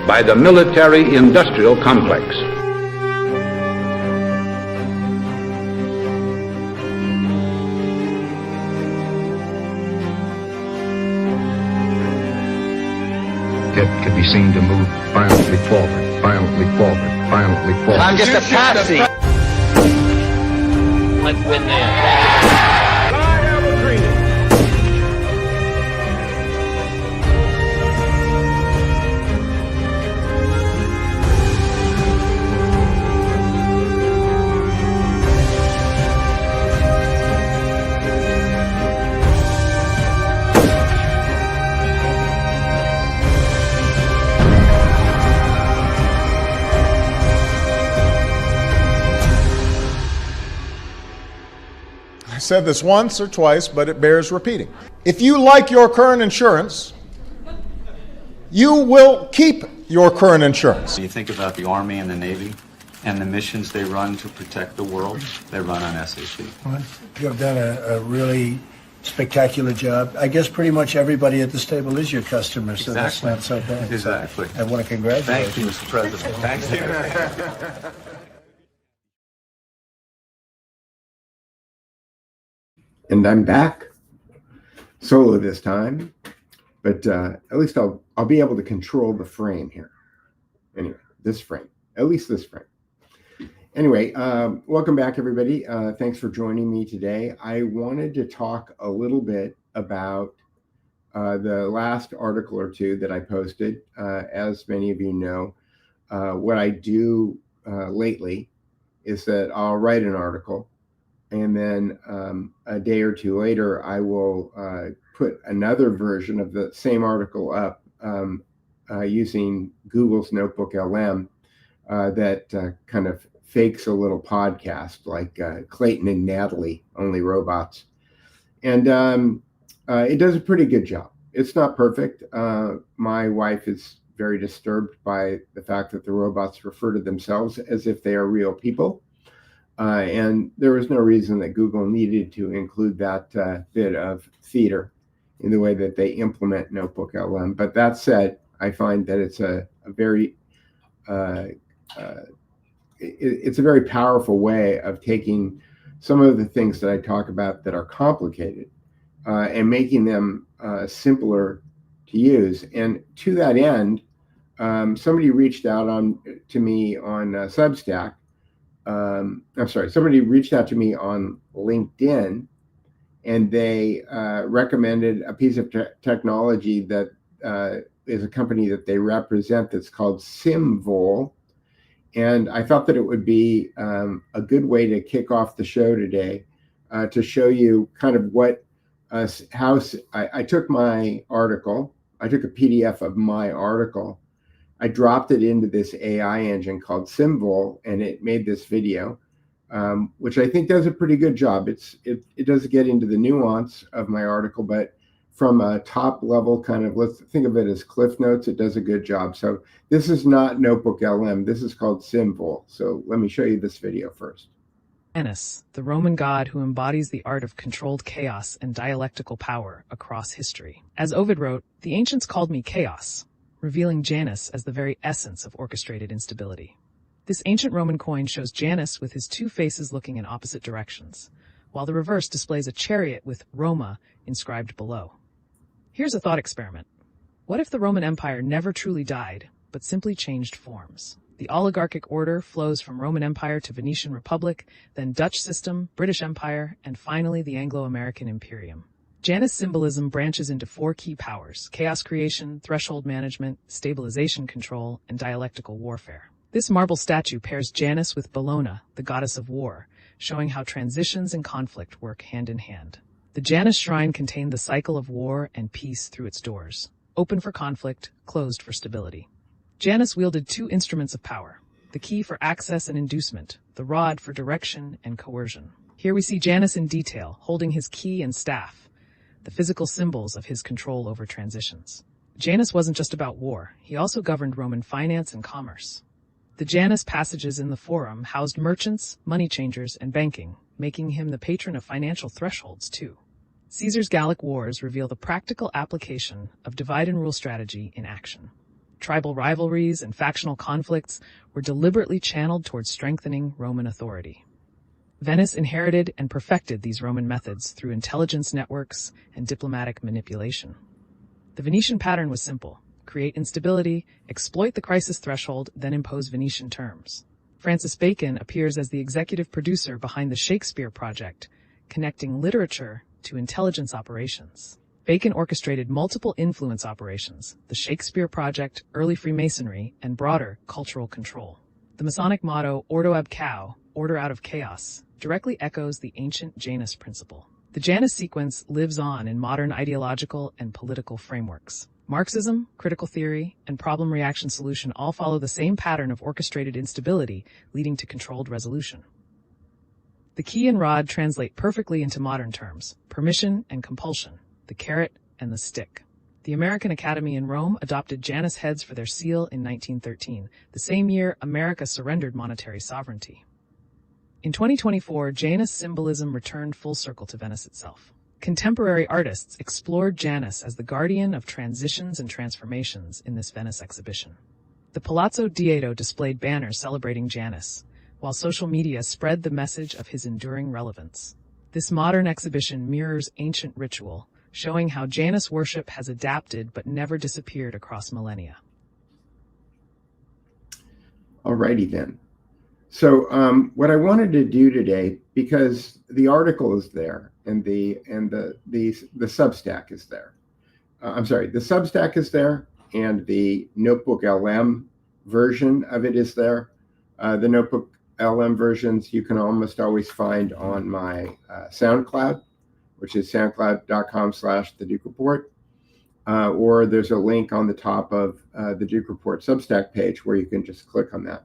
by the military-industrial complex. It could be seen to move violently forward, violently forward, violently forward. I'm just a patsy. When they attack. I have a dream. I said this once or twice, but it bears repeating. If you like your current insurance, you will keep your current insurance. You think about the Army and the Navy and the missions they run to protect the world, they run on SAP. You have done a really spectacular job. I guess pretty much everybody at this table is your customer, so that's not so bad. Exactly. So I want to congratulate Thank you, Mr. President. Thank you. And I'm back, solo this time, but at least I'll be able to control the frame here. Anyway, this frame, at least this frame. Anyway, welcome back, everybody. Thanks for joining me today. I wanted to talk a little bit about the last article or two that I posted. As many of you know, what I do lately is that I'll write an article, and then a day or two later, I will put another version of the same article up using Google's Notebook LM that kind of fakes a little podcast like Clayton and Natalie, Only Robots. And it does a pretty good job. It's not perfect. My wife is very disturbed by the fact that the robots refer to themselves as if they are real people. And there was no reason that Google needed to include that bit of theater in the way that they implement Notebook LM. But that said, I find that it's a very it's a very powerful way of taking some of the things that I talk about that are complicated and making them simpler to use. And to that end, somebody reached out to me on Substack. Somebody reached out to me on LinkedIn, and they recommended a piece of technology that is a company that they represent that's called Symvol. And I thought that it would be a good way to kick off the show today to show you kind of how I took my article. I took a PDF of my article. I dropped it into this AI engine called Symvol, and it made this video, which I think does a pretty good job. It does get into the nuance of my article, but from a top level kind of, let's think of it as Cliff Notes, it does a good job. So this is not Notebook LM. This is called Symvol. So let me show you this video first. Janus, the Roman god who embodies the art of controlled chaos and dialectical power across history. As Ovid wrote, the ancients called me chaos, revealing Janus as the very essence of orchestrated instability. This ancient Roman coin shows Janus with his two faces looking in opposite directions, while the reverse displays a chariot with Roma inscribed below. Here's a thought experiment. What if the Roman Empire never truly died, but simply changed forms? The oligarchic order flows from Roman Empire to Venetian Republic, then Dutch system, British Empire, and finally the Anglo-American Imperium. Janus symbolism branches into four key powers: chaos creation, threshold management, stabilization control, and dialectical warfare. This marble statue pairs Janus with Bellona, the goddess of war, showing how transitions and conflict work hand in hand. The Janus shrine contained the cycle of war and peace through its doors, open for conflict, closed for stability. Janus wielded two instruments of power: the key for access and inducement, the rod for direction and coercion. Here we see Janus in detail, holding his key and staff, the physical symbols of his control over transitions. Janus wasn't just about war, he also governed Roman finance and commerce. The Janus passages in the Forum housed merchants, money changers, and banking, making him the patron of financial thresholds too. Caesar's Gallic Wars reveal the practical application of divide-and-rule strategy in action. tribal rivalries, and factional conflicts were deliberately channeled towards strengthening Roman authority. Venice inherited and perfected these Roman methods through intelligence networks and diplomatic manipulation. The Venetian pattern was simple: create instability, exploit the crisis threshold, then impose Venetian terms. Francis Bacon appears as the executive producer behind the Shakespeare Project, connecting literature to intelligence operations. Bacon orchestrated multiple influence operations: the Shakespeare Project, early Freemasonry, and broader cultural control. The Masonic motto, Ordo ab Chao, order out of chaos, directly echoes the ancient Janus principle. The Janus sequence lives on in modern ideological and political frameworks. Marxism, critical theory, and problem reaction solution all follow the same pattern of orchestrated instability, leading to controlled resolution. The key and rod translate perfectly into modern terms: permission and compulsion, the carrot and the stick. The American Academy in Rome adopted Janus heads for their seal in 1913, the same year America surrendered monetary sovereignty. In 2024, Janus symbolism returned full circle to Venice itself. Contemporary artists explored Janus as the guardian of transitions and transformations in this Venice exhibition. The Palazzo Dieto displayed banners celebrating Janus, while social media spread the message of his enduring relevance. This modern exhibition mirrors ancient ritual, showing how Janus worship has adapted but never disappeared across millennia. Alrighty then. So what I wanted to do today, because the article is there and the Substack is there. The Substack is there and the Notebook LM version of it is there. The Notebook LM versions you can almost always find on my SoundCloud, which is soundcloud.com/The Duke Report. Or there's a link on the top of the Duke Report Substack page where you can just click on that.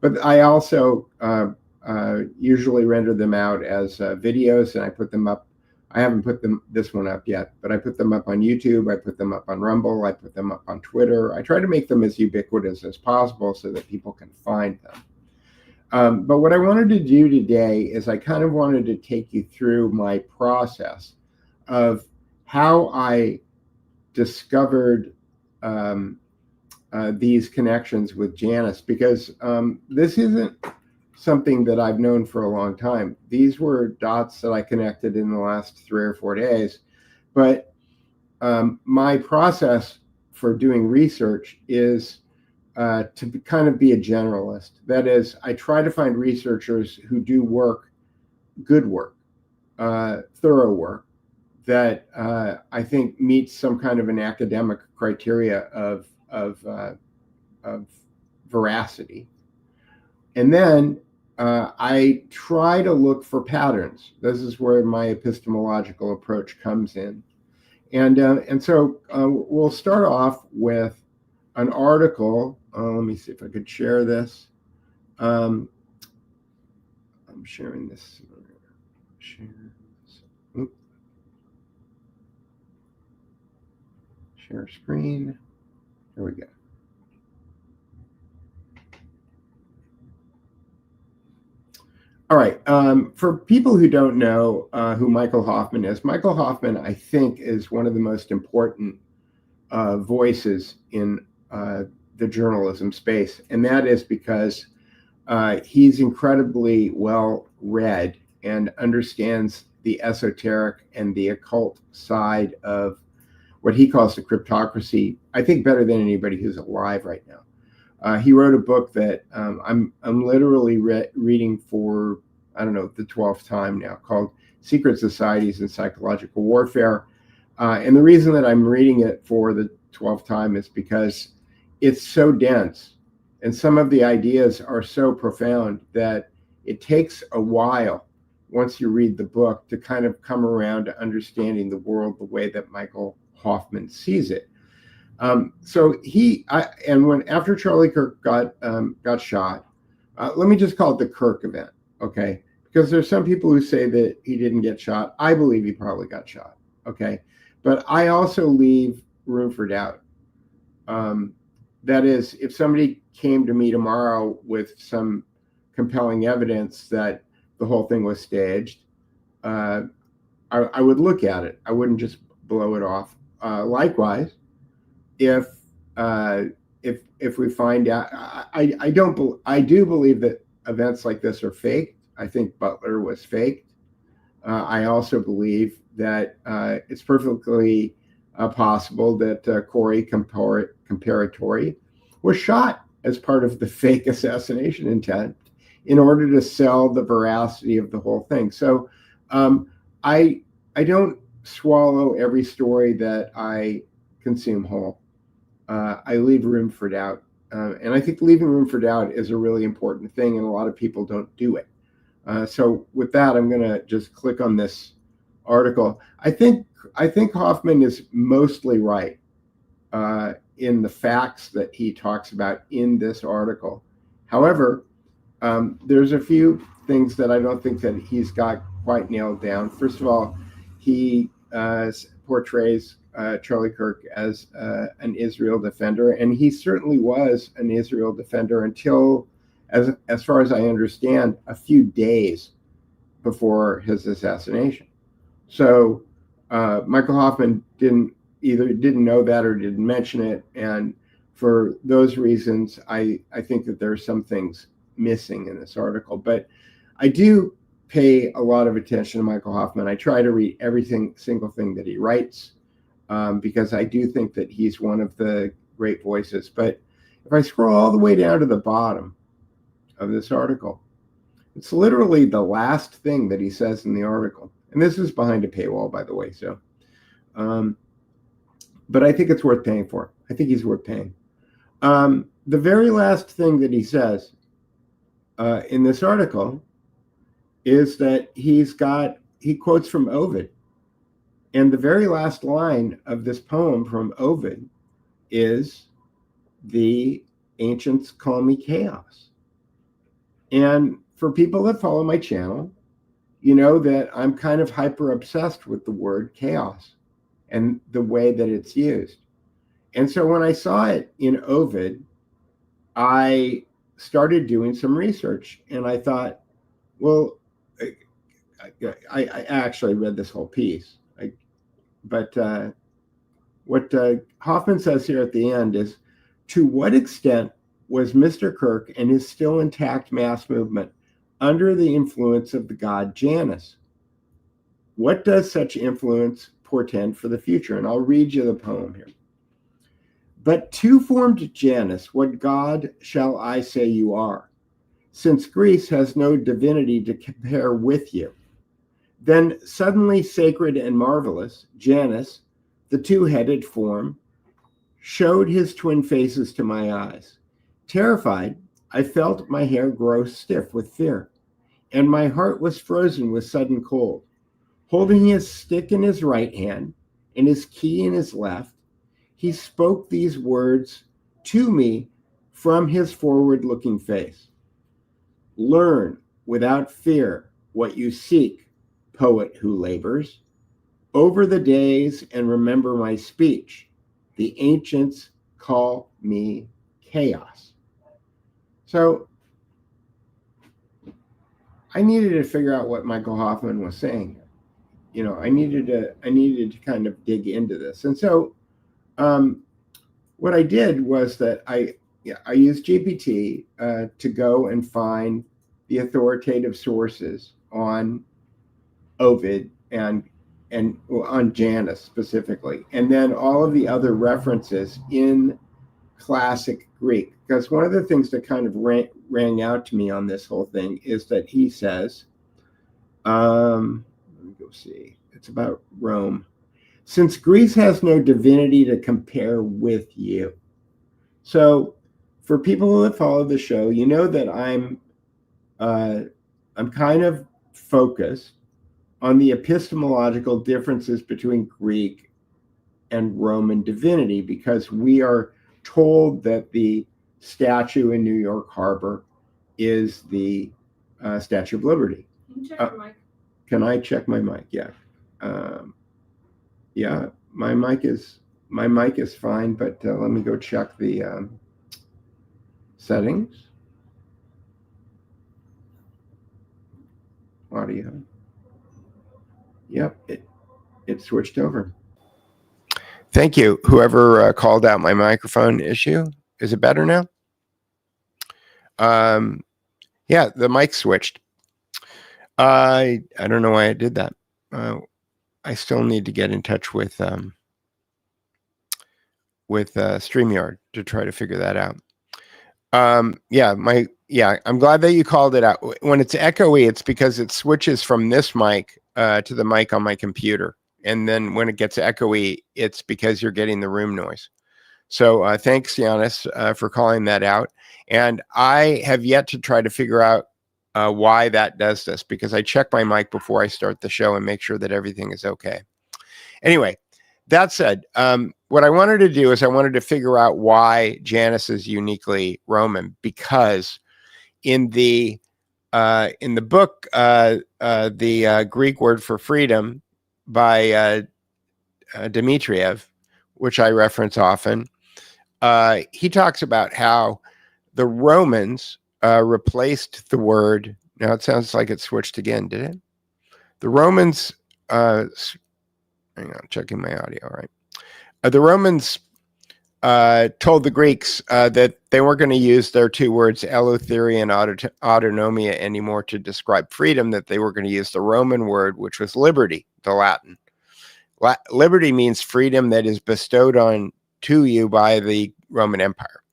But I also usually render them out as videos, and I put them up. I haven't put this one up yet, but I put them up on YouTube. I put them up on Rumble. I put them up on Twitter. I try to make them as ubiquitous as possible so that people can find them. But what I wanted to do today is I kind of wanted to take you through my process of how I discovered these connections with Janus, because this isn't something that I've known for a long time. These were dots that I connected in the last 3 or 4 days. But my process for doing research is to kind of be a generalist. That is, I try to find researchers who do work, good work, thorough work, that I think meets some kind of an academic criteria of veracity. And then I try to look for patterns. This is where my epistemological approach comes in. And so we'll start off with an article. Let me see if I could share this. I'm sharing this. Share screen. There we go. All right. For people who don't know who Michael Hoffman is, Michael Hoffman, I think, is one of the most important voices in the journalism space. And that is because he's incredibly well read and understands the esoteric and the occult side of what he calls the cryptocracy, I think, better than anybody who's alive right now. He wrote a book that I'm literally reading for, I don't know, the 12th time now, called Secret Societies and Psychological Warfare. And the reason that I'm reading it for the 12th time is because it's so dense and some of the ideas are so profound that it takes a while, once you read the book, to kind of come around to understanding the world the way that Michael Hoffman sees it. So after Charlie Kirk got shot, let me just call it the Kirk event, okay? Because there's some people who say that he didn't get shot. I believe he probably got shot, okay? But I also leave room for doubt. That is, if somebody came to me tomorrow with some compelling evidence that the whole thing was staged, I would look at it. I wouldn't just blow it off. Likewise, if if we find out, I do believe that events like this are fake. I think Butler was faked. I also believe that it's perfectly possible that Corey Comparatori was shot as part of the fake assassination intent in order to sell the veracity of the whole thing. So I don't swallow every story that I consume whole. I leave room for doubt. And I think leaving room for doubt is a really important thing, and a lot of people don't do it. So with that, I'm going to just click on this article. I think Hoffman is mostly right in the facts that he talks about in this article. However, there's a few things that I don't think that he's got quite nailed down. First of all, he portrays Charlie Kirk as an Israel defender, and he certainly was an Israel defender until, as far as I understand, a few days before his assassination. So Michael Hoffman didn't know that or didn't mention it, and for those reasons, I think that there are some things missing in this article. But I do pay a lot of attention to Michael Hoffman. I try to read every single thing that he writes because I do think that he's one of the great voices. But if I scroll all the way down to the bottom of this article, it's literally the last thing that he says in the article. And this is behind a paywall, by the way. So, but I think it's worth paying for. I think he's worth paying. The very last thing that he says in this article is that he quotes from Ovid. And the very last line of this poem from Ovid is, "The ancients call me chaos." And for people that follow my channel, you know that I'm kind of hyper obsessed with the word chaos and the way that it's used. And so when I saw it in Ovid, I started doing some research, and I thought, well, I actually read this whole piece. But what Hoffman says here at the end is, to what extent was Mr. Kirk and his still intact mass movement under the influence of the god Janus? What does such influence portend for the future? And I'll read you the poem here. "But to formed Janus, what god shall I say you are, since Greece has no divinity to compare with you? Then suddenly sacred and marvelous, Janus, the two-headed form, showed his twin faces to my eyes. Terrified, I felt my hair grow stiff with fear, and my heart was frozen with sudden cold. Holding his stick in his right hand and his key in his left, he spoke these words to me from his forward-looking face. Learn without fear what you seek, poet who labors. Over the days and remember my speech. The ancients call me chaos." So I needed to figure out what Michael Hoffman was saying here. You know, I needed to kind of dig into this. And so what I did was that I used GPT to go and find the authoritative sources on Ovid and on Janus specifically, and then all of the other references in classic Greek. Because one of the things that kind of rang out to me on this whole thing is that he says, let me go see, it's about Rome. "Since Greece has no divinity to compare with you." So for people that follow the show, you know that I'm kind of focused on the epistemological differences between Greek and Roman divinity, because we are told that the statue in New York Harbor is the Statue of Liberty. Can you check your mic? Can I check my mic? Yeah. Yeah, my mic is fine, but let me go check the settings. Audio. Yep, it switched over. Thank you, whoever called out my microphone issue. Is it better now? Yeah, the mic switched. I don't know why I did that. I still need to get in touch with StreamYard to try to figure that out. I'm glad that you called it out. When it's echoey, it's because it switches from this mic to the mic on my computer. And then when it gets echoey, it's because you're getting the room noise. So thanks, Janus, for calling that out. And I have yet to try to figure out why that does this, because I check my mic before I start the show and make sure that everything is okay. Anyway, that said, what I wanted to do is I wanted to figure out why Janus is uniquely Roman, because in the book, the Greek word for freedom by Dmitriev, which I reference often, he talks about how the Romans replaced the word. Now it sounds like it switched again, did it? The Romans, hang on, checking my audio, all right. The Romans told the Greeks that they weren't going to use their two words, eleutheria and autonomia, anymore to describe freedom, that they were going to use the Roman word, which was liberty, the Latin. Liberty means freedom that is bestowed on to you by the Roman Empire.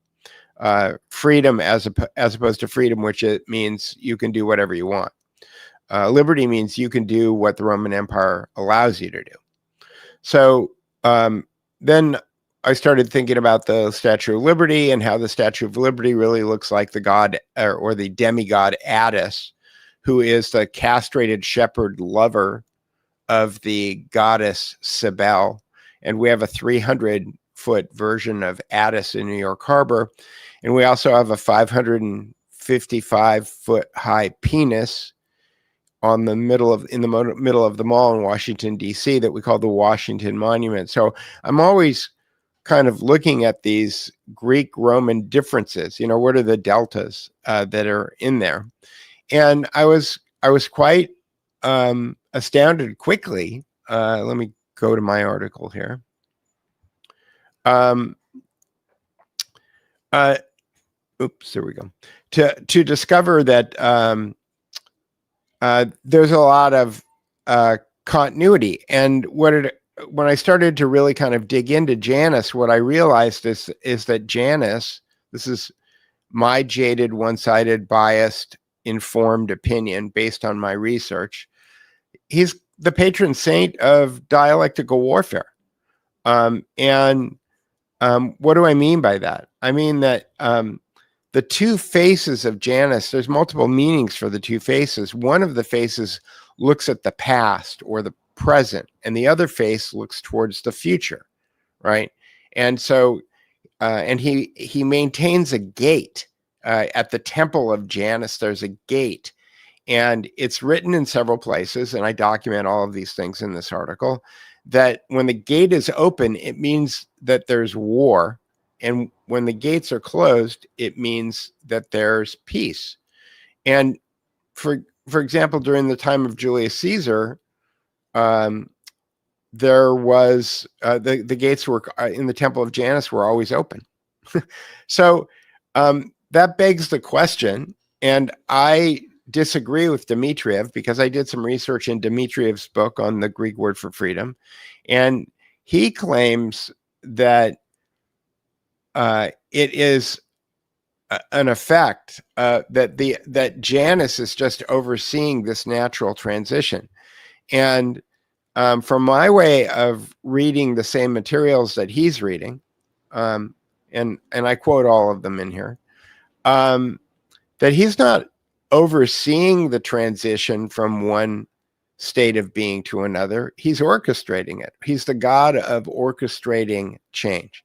Freedom as opposed to freedom, which it means you can do whatever you want. Liberty means you can do what the Roman Empire allows you to do. So then I started thinking about the Statue of Liberty and how the Statue of Liberty really looks like the god or the demigod Attis, who is the castrated shepherd lover of the goddess Cybele. And we have a 300-foot version of Attis in New York Harbor. And we also have a 555-foot high penis in the middle of the mall in Washington, D.C., that we call the Washington Monument. So I'm always kind of looking at these Greek-Roman differences. You know, what are the deltas that are in there? And I was quite astounded quickly. Let me go to my article here. Oops, there we go. To discover that there's a lot of continuity. And when I started to really kind of dig into Janus, what I realized is that Janus, this is my jaded, one-sided, biased, informed opinion based on my research, he's the patron saint of dialectical warfare. What do I mean by that? I mean that the two faces of Janus, there's multiple meanings for the two faces. One of the faces looks at the past or the present, and the other face looks towards the future, right? And so, and he maintains a gate at the temple of Janus. There's a gate, and it's written in several places, and I document all of these things in this article, that when the gate is open, it means that there's war. And when the gates are closed, it means that there's peace. And for example, during the time of Julius Caesar, there was the gates were in the Temple of Janus were always open. So that begs the question, and I disagree with Dmitriev because I did some research in Dmitriev's book on the Greek word for freedom, and he claims that it is an effect that Janus is just overseeing this natural transition. And from my way of reading the same materials that he's reading, and I quote all of them in here, that he's not overseeing the transition from one state of being to another. He's orchestrating it. He's the god of orchestrating change.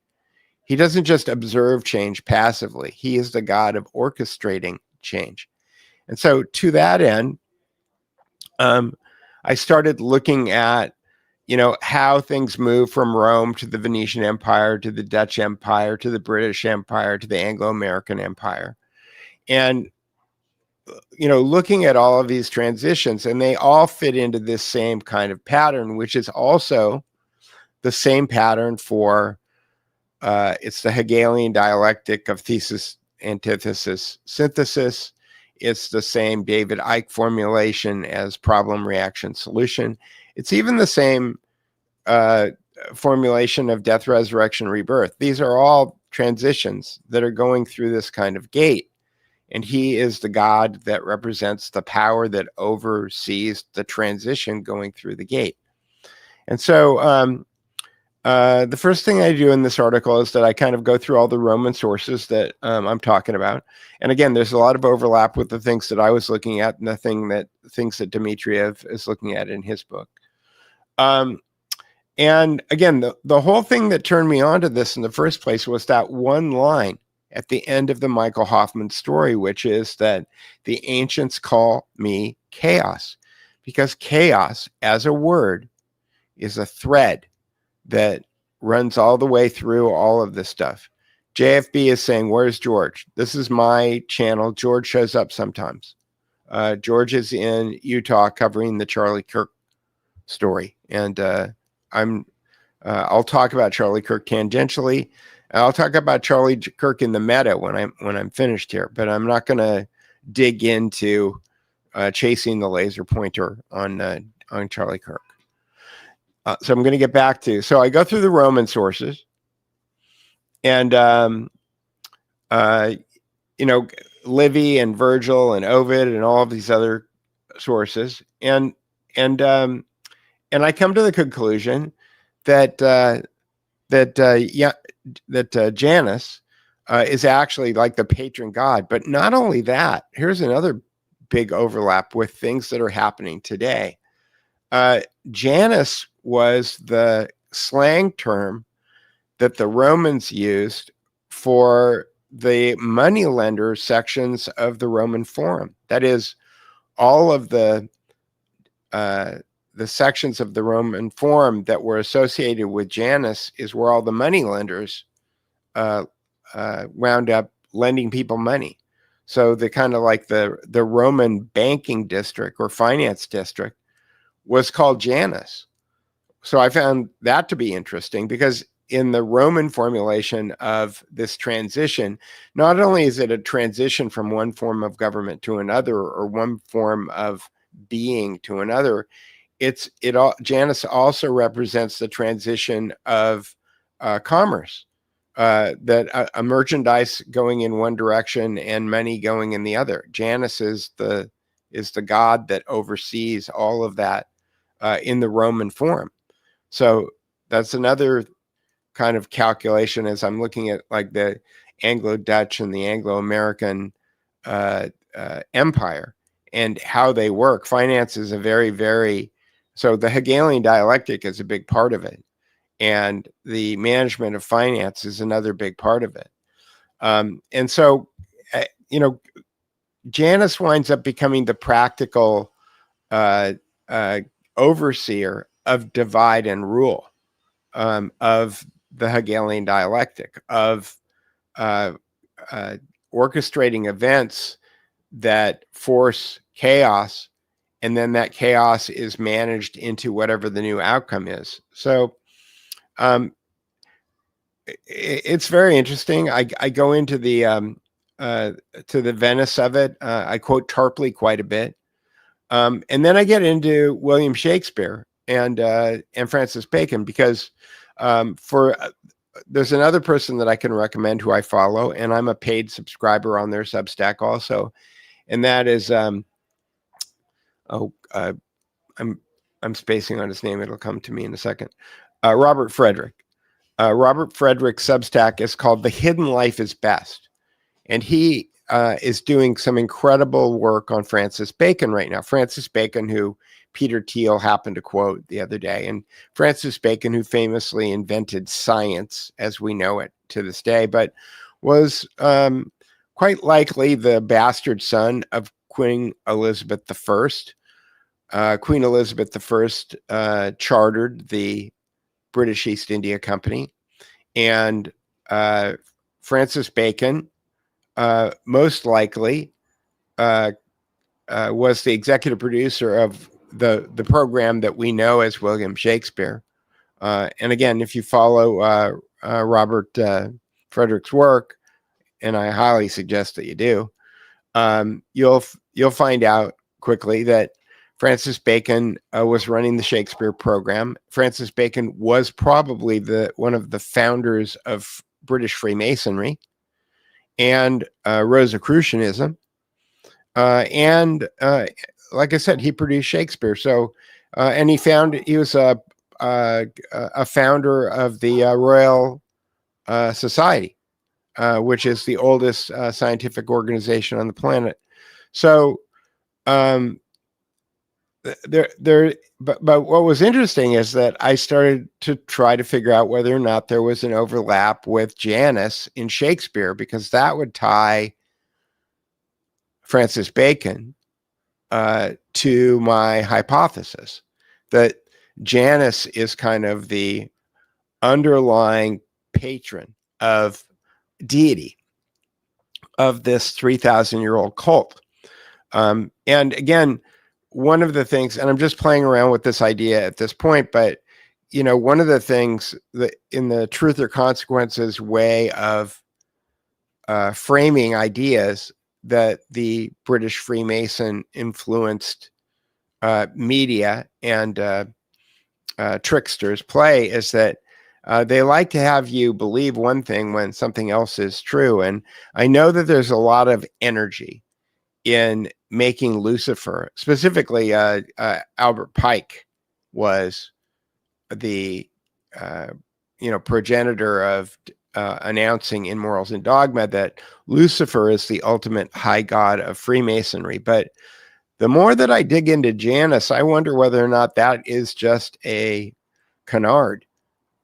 He doesn't just observe change passively. He is the god of orchestrating change. And so to that end, I started looking at, how things move from Rome to the Venetian Empire, to the Dutch Empire, to the British Empire, to the Anglo-American Empire. And, looking at all of these transitions, and they all fit into this same kind of pattern, which is also the same pattern for It's the Hegelian dialectic of thesis, antithesis, synthesis. It's the same David Icke formulation as problem, reaction, solution. It's even the same formulation of death, resurrection, rebirth. These are all transitions that are going through this kind of gate. And he is the God that represents the power that oversees the transition going through the gate. And so the first thing I do in this article is that I kind of go through all the Roman sources that I'm talking about. And again, there's a lot of overlap with the things that I was looking at and the things that Dmitriev is looking at in his book. And again, the whole thing that turned me on to this in the first place was that one line at the end of the Michael Hoffman story, which is that the ancients call me chaos, because chaos as a word is a thread that runs all the way through all of this stuff. JFB is saying, where's George? This is my channel. George shows up sometimes. George is in Utah covering the Charlie Kirk story. And I'll talk about Charlie Kirk tangentially. I'll talk about Charlie Kirk in the meta when I'm finished here, but I'm not going to dig into chasing the laser pointer on Charlie Kirk. So I'm going to get back to, so I go through the Roman sources, and Livy and Virgil and Ovid and all of these other sources, and I come to the conclusion that Janus is actually like the patron god. But not only that, here's another big overlap with things that are happening today. Janus was the slang term that the Romans used for the moneylender sections of the Roman Forum. That is, all of the sections of the Roman Forum that were associated with Janus is where all the moneylenders wound up lending people money. So the kind of like the Roman banking district or finance district was called Janus. So I found that to be interesting, because in the Roman formulation of this transition, not only is it a transition from one form of government to another, or one form of being to another, Janus also represents the transition of commerce, that a merchandise going in one direction and money going in the other. Janus is the god that oversees all of that in the Roman form. So that's another kind of calculation as I'm looking at like the Anglo-Dutch and the Anglo-American empire and how they work. Finance is a very, very, so the Hegelian dialectic is a big part of it. And the management of finance is another big part of it. And so, Janus winds up becoming the practical overseer of divide and rule, of the Hegelian dialectic, of orchestrating events that force chaos, and then that chaos is managed into whatever the new outcome is. So it's very interesting. I go into the Venice of it. I quote Tarpley quite a bit. And then I get into William Shakespeare and Francis Bacon, because there's another person that I can recommend who I follow, and I'm a paid subscriber on their Substack also, and that is I'm spacing on his name. It'll come to me in a second. Robert Frederick. Robert Frederick's Substack is called The Hidden Life is Best, and he is doing some incredible work on Francis Bacon right now. Francis Bacon, who Peter Thiel happened to quote the other day, and Francis Bacon, who famously invented science as we know it to this day, but was quite likely the bastard son of Queen Elizabeth I. Queen Elizabeth I chartered the British East India Company, and Francis Bacon most likely was the executive producer of the program that we know as William Shakespeare. And again, if you follow Robert Frederick's work, and I highly suggest that you do, you'll find out quickly that Francis Bacon was running the Shakespeare program. Francis Bacon was probably one of the founders of British Freemasonry and Rosicrucianism. And like I said, he produced Shakespeare. So, and he was a founder of the Royal Society, which is the oldest scientific organization on the planet. So, but what was interesting is that I started to try to figure out whether or not there was an overlap with Janus in Shakespeare, because that would tie Francis Bacon to my hypothesis that Janus is kind of the underlying patron of deity of this 3,000-year-old cult. And again, one of the things, and I'm just playing around with this idea at this point, but one of the things that in the truth or consequences way of framing ideas that the British Freemason influenced media and tricksters play is that they like to have you believe one thing when something else is true. And I know that there's a lot of energy in making Lucifer, specifically Albert Pike was the progenitor of announcing in Morals and Dogma that Lucifer is the ultimate high god of Freemasonry. But the more that I dig into Janus, I wonder whether or not that is just a canard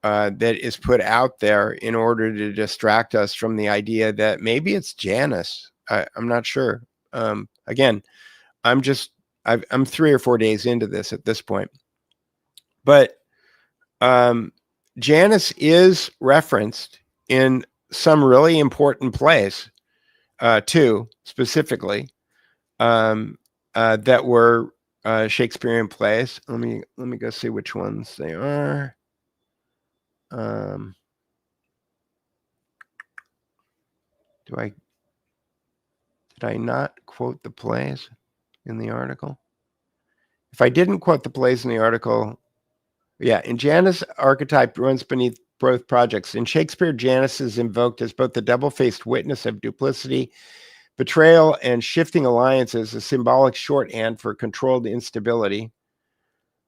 that is put out there in order to distract us from the idea that maybe it's Janus. I'm not sure. Again, I'm 3 or 4 days into this at this point, but Janus is referenced in some really important plays, too, specifically, that were Shakespearean plays. Let me go see which ones they are. Did I not quote the plays in the article? If I didn't quote the plays in the article, yeah, in Janus, archetype runs beneath both projects. In Shakespeare, Janus is invoked as both the double-faced witness of duplicity, betrayal, and shifting alliances, a symbolic shorthand for controlled instability.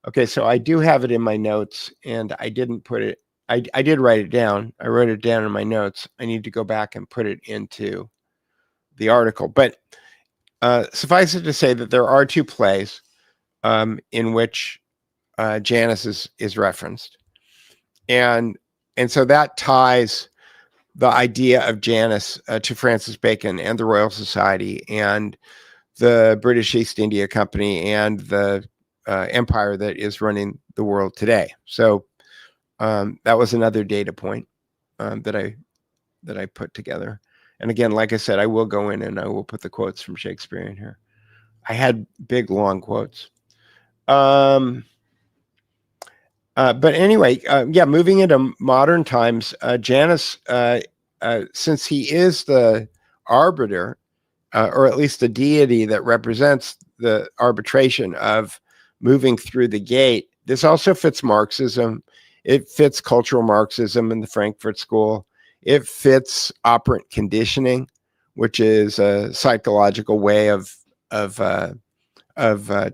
Okay, so I do have it in my notes, and I didn't put it. I did write it down. I wrote it down in my notes. I need to go back and put it into the article. But suffice it to say that there are 2 plays in which Janus is referenced. And so that ties the idea of Janus to Francis Bacon and the Royal Society and the British East India Company and the empire that is running the world today. So that was another data point that I put together. And again, like I said, I will go in and I will put the quotes from Shakespeare in here. I had big, long quotes. But anyway, moving into modern times, Janus, since he is the arbiter, or at least the deity that represents the arbitration of moving through the gate, this also fits Marxism. It fits cultural Marxism in the Frankfurt School. It fits operant conditioning, which is a psychological way of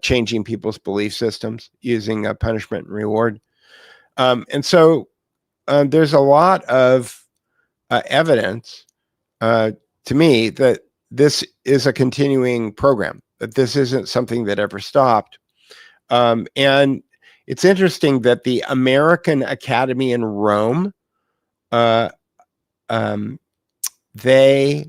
changing people's belief systems using punishment and reward. And so there's a lot of evidence to me that this is a continuing program, that this isn't something that ever stopped. And it's interesting that the American Academy in Rome, they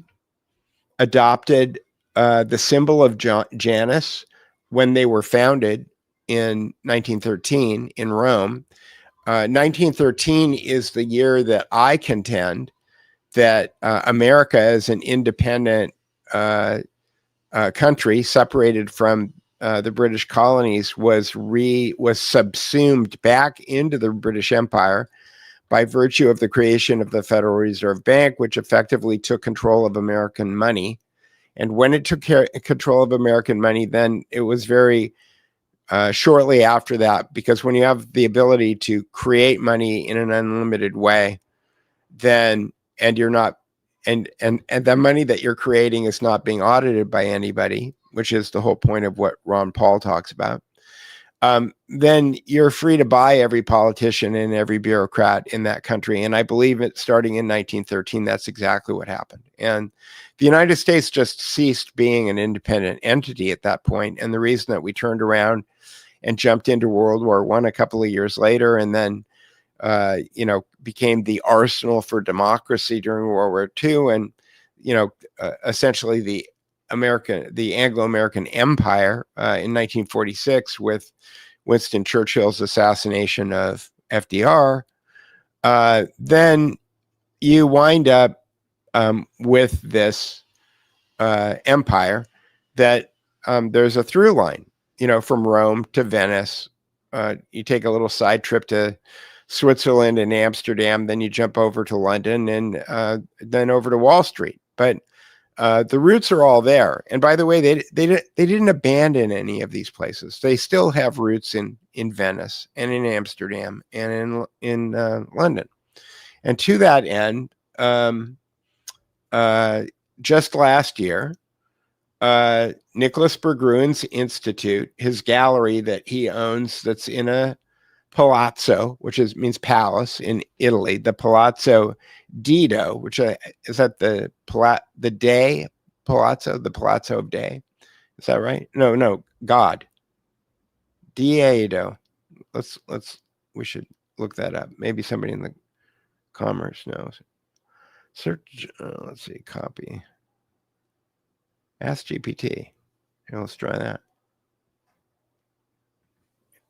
adopted the symbol of Janus when they were founded in 1913 in Rome. 1913 is the year that I contend that America as an independent country separated from the British colonies was subsumed back into the British Empire by virtue of the creation of the Federal Reserve Bank, which effectively took control of American money. And when it took control of American money, then it was very shortly after that, because when you have the ability to create money in an unlimited way, then and you're not and the money that you're creating is not being audited by anybody, which is the whole point of what Ron Paul talks about. Then you're free to buy every politician and every bureaucrat in that country. And I believe it starting in 1913, that's exactly what happened. And the United States just ceased being an independent entity at that point. And the reason that we turned around and jumped into World War I a couple of years later, and then, became the arsenal for democracy during World War II. And, essentially the Anglo-American Empire in 1946 with Winston Churchill's assassination of FDR, then you wind up with this empire that there's a through line, from Rome to Venice. You take a little side trip to Switzerland and Amsterdam, then you jump over to London and then over to Wall Street. But the roots are all there. And by the way, they didn't abandon any of these places. They still have roots in Venice and in Amsterdam and in London. And to that end, just last year, Nicholas Berggrun's Institute, his gallery that he owns, that's in a palazzo, which means palace in Italy, the Palazzo Dido, which is that the Palazzo of Day. Is that right? No, God. Dido. We should look that up. Maybe somebody in the commerce knows. Search, let's see, copy. Ask GPT. Here, let's try that.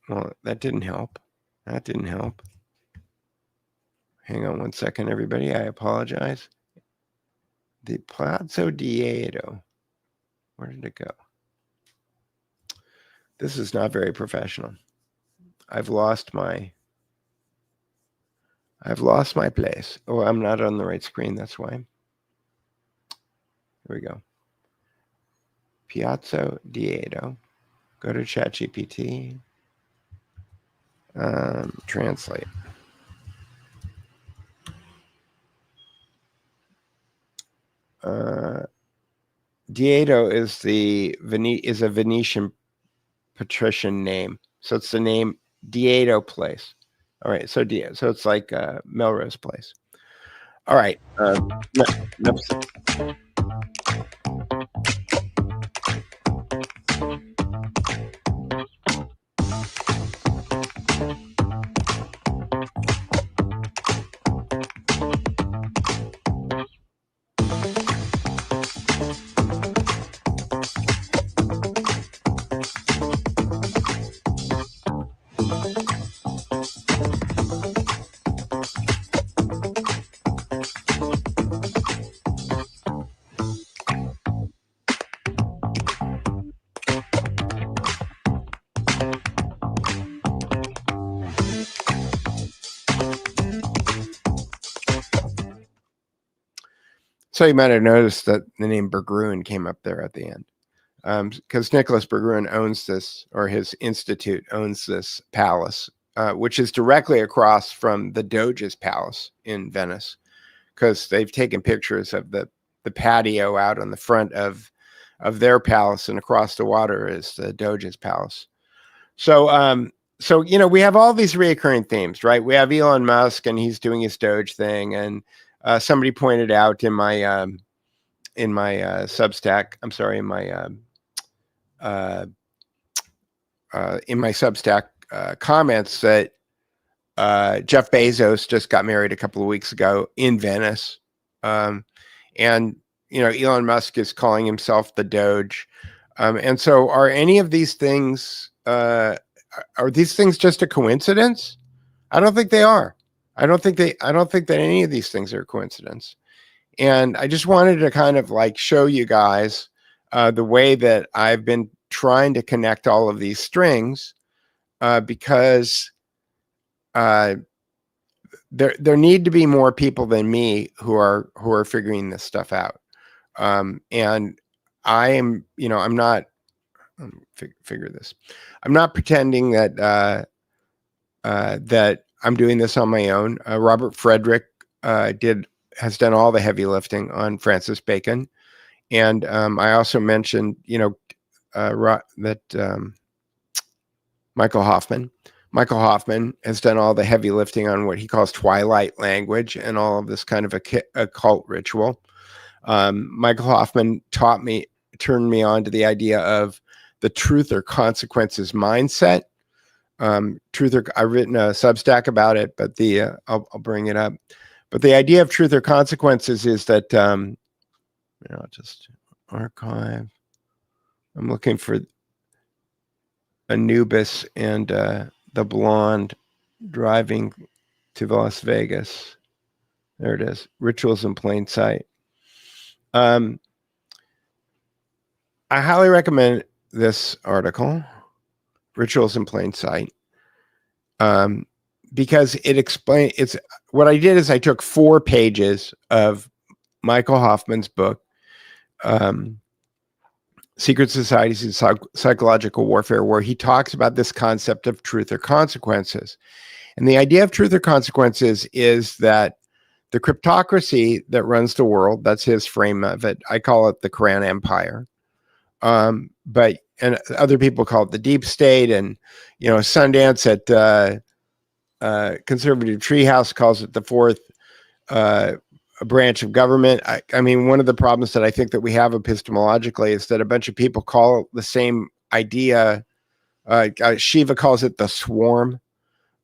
Well, that didn't help. That didn't help. Hang on one second, everybody. I apologize. The Palazzo Dido. Where did it go? This is not very professional. I've lost my place. Oh, I'm not on the right screen. That's why. Here we go. Palazzo Dido. Go to ChatGPT. Translate. Dido is a Venetian patrician name, so it's the name Dido Place. All right, so it's like Melrose Place. All right. So you might have noticed that the name Berggrun came up there at the end, because Nicholas Berggrun owns this, or his institute owns this palace, which is directly across from the Doge's palace in Venice, because they've taken pictures of the patio out on the front of their palace, and across the water is the Doge's palace. So we have all these reoccurring themes, right? We have Elon Musk, and he's doing his Doge thing, and somebody pointed out in my Substack, in my Substack comments that Jeff Bezos just got married a couple of weeks ago in Venice, and Elon Musk is calling himself the Doge, and so are any of these things? Are these things just a coincidence? I don't think they are. I don't think that any of these things are a coincidence. And I just wanted to kind of like show you guys the way that I've been trying to connect all of these strings, because there need to be more people than me who are figuring this stuff out. And I am, I'm not figure this. I'm not pretending that that I'm doing this on my own. Robert Frederick has done all the heavy lifting on Francis Bacon, and I also mentioned, that Michael Hoffman. Michael Hoffman has done all the heavy lifting on what he calls twilight language and all of this kind of occult ritual. Michael Hoffman turned me on to the idea of the truth or consequences mindset. I've written a Substack about it, but I'll bring it up. But the idea of truth or consequences is that, just archive. I'm looking for Anubis and the blonde driving to Las Vegas. There it is. Rituals in Plain Sight. I highly recommend this article, Rituals in Plain Sight, because what I did is I took 4 pages of Michael Hoffman's book, Secret Societies and Psychological Warfare, where he talks about this concept of truth or consequences. And the idea of truth or consequences is that the cryptocracy that runs the world, that's his frame of it. I call it the Crown Empire. And other people call it the deep state, and Sundance at Conservative Treehouse calls it the fourth branch of government. I mean, one of the problems that I think that we have epistemologically is that a bunch of people call the same idea. Shiva calls it the swarm.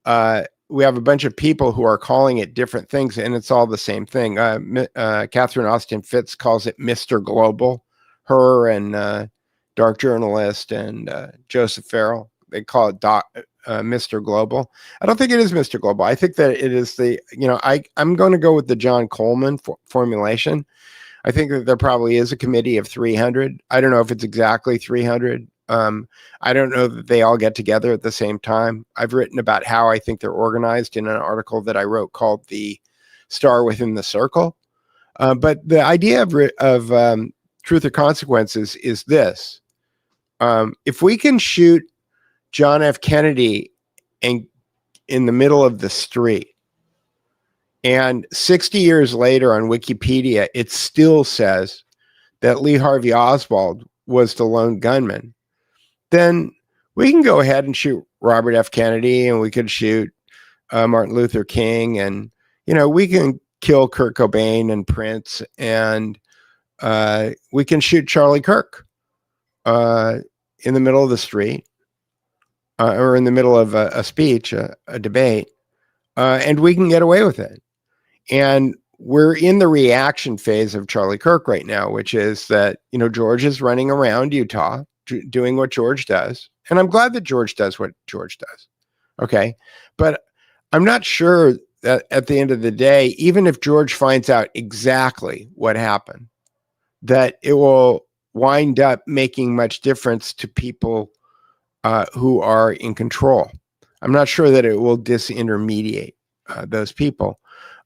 We have a bunch of people who are calling it different things, and it's all the same thing. Catherine Austin Fitts calls it Mr. Global. Her and Dark Journalist and Joseph Farrell, they call it Mr. Global. I don't think it is Mr. Global. I think that it is I'm going to go with the John Coleman formulation. I think that there probably is a committee of 300. I don't know if it's exactly 300. I don't know that they all get together at the same time. I've written about how I think they're organized in an article that I wrote called The Star Within the Circle. But the idea of truth or consequences is this. If we can shoot John F. Kennedy in the middle of the street, and 60 years later on Wikipedia, it still says that Lee Harvey Oswald was the lone gunman, then we can go ahead and shoot Robert F. Kennedy, and we could shoot Martin Luther King, and we can kill Kurt Cobain and Prince, and we can shoot Charlie Kirk in the middle of the street, or in the middle of a speech, a debate, and we can get away with it. And we're in the reaction phase of Charlie Kirk right now, which is that, George is running around Utah doing what George does. And I'm glad that George does what George does. Okay. But I'm not sure that at the end of the day, even if George finds out exactly what happened, that it will wind up making much difference to people who are in control. I'm not sure that it will disintermediate those people.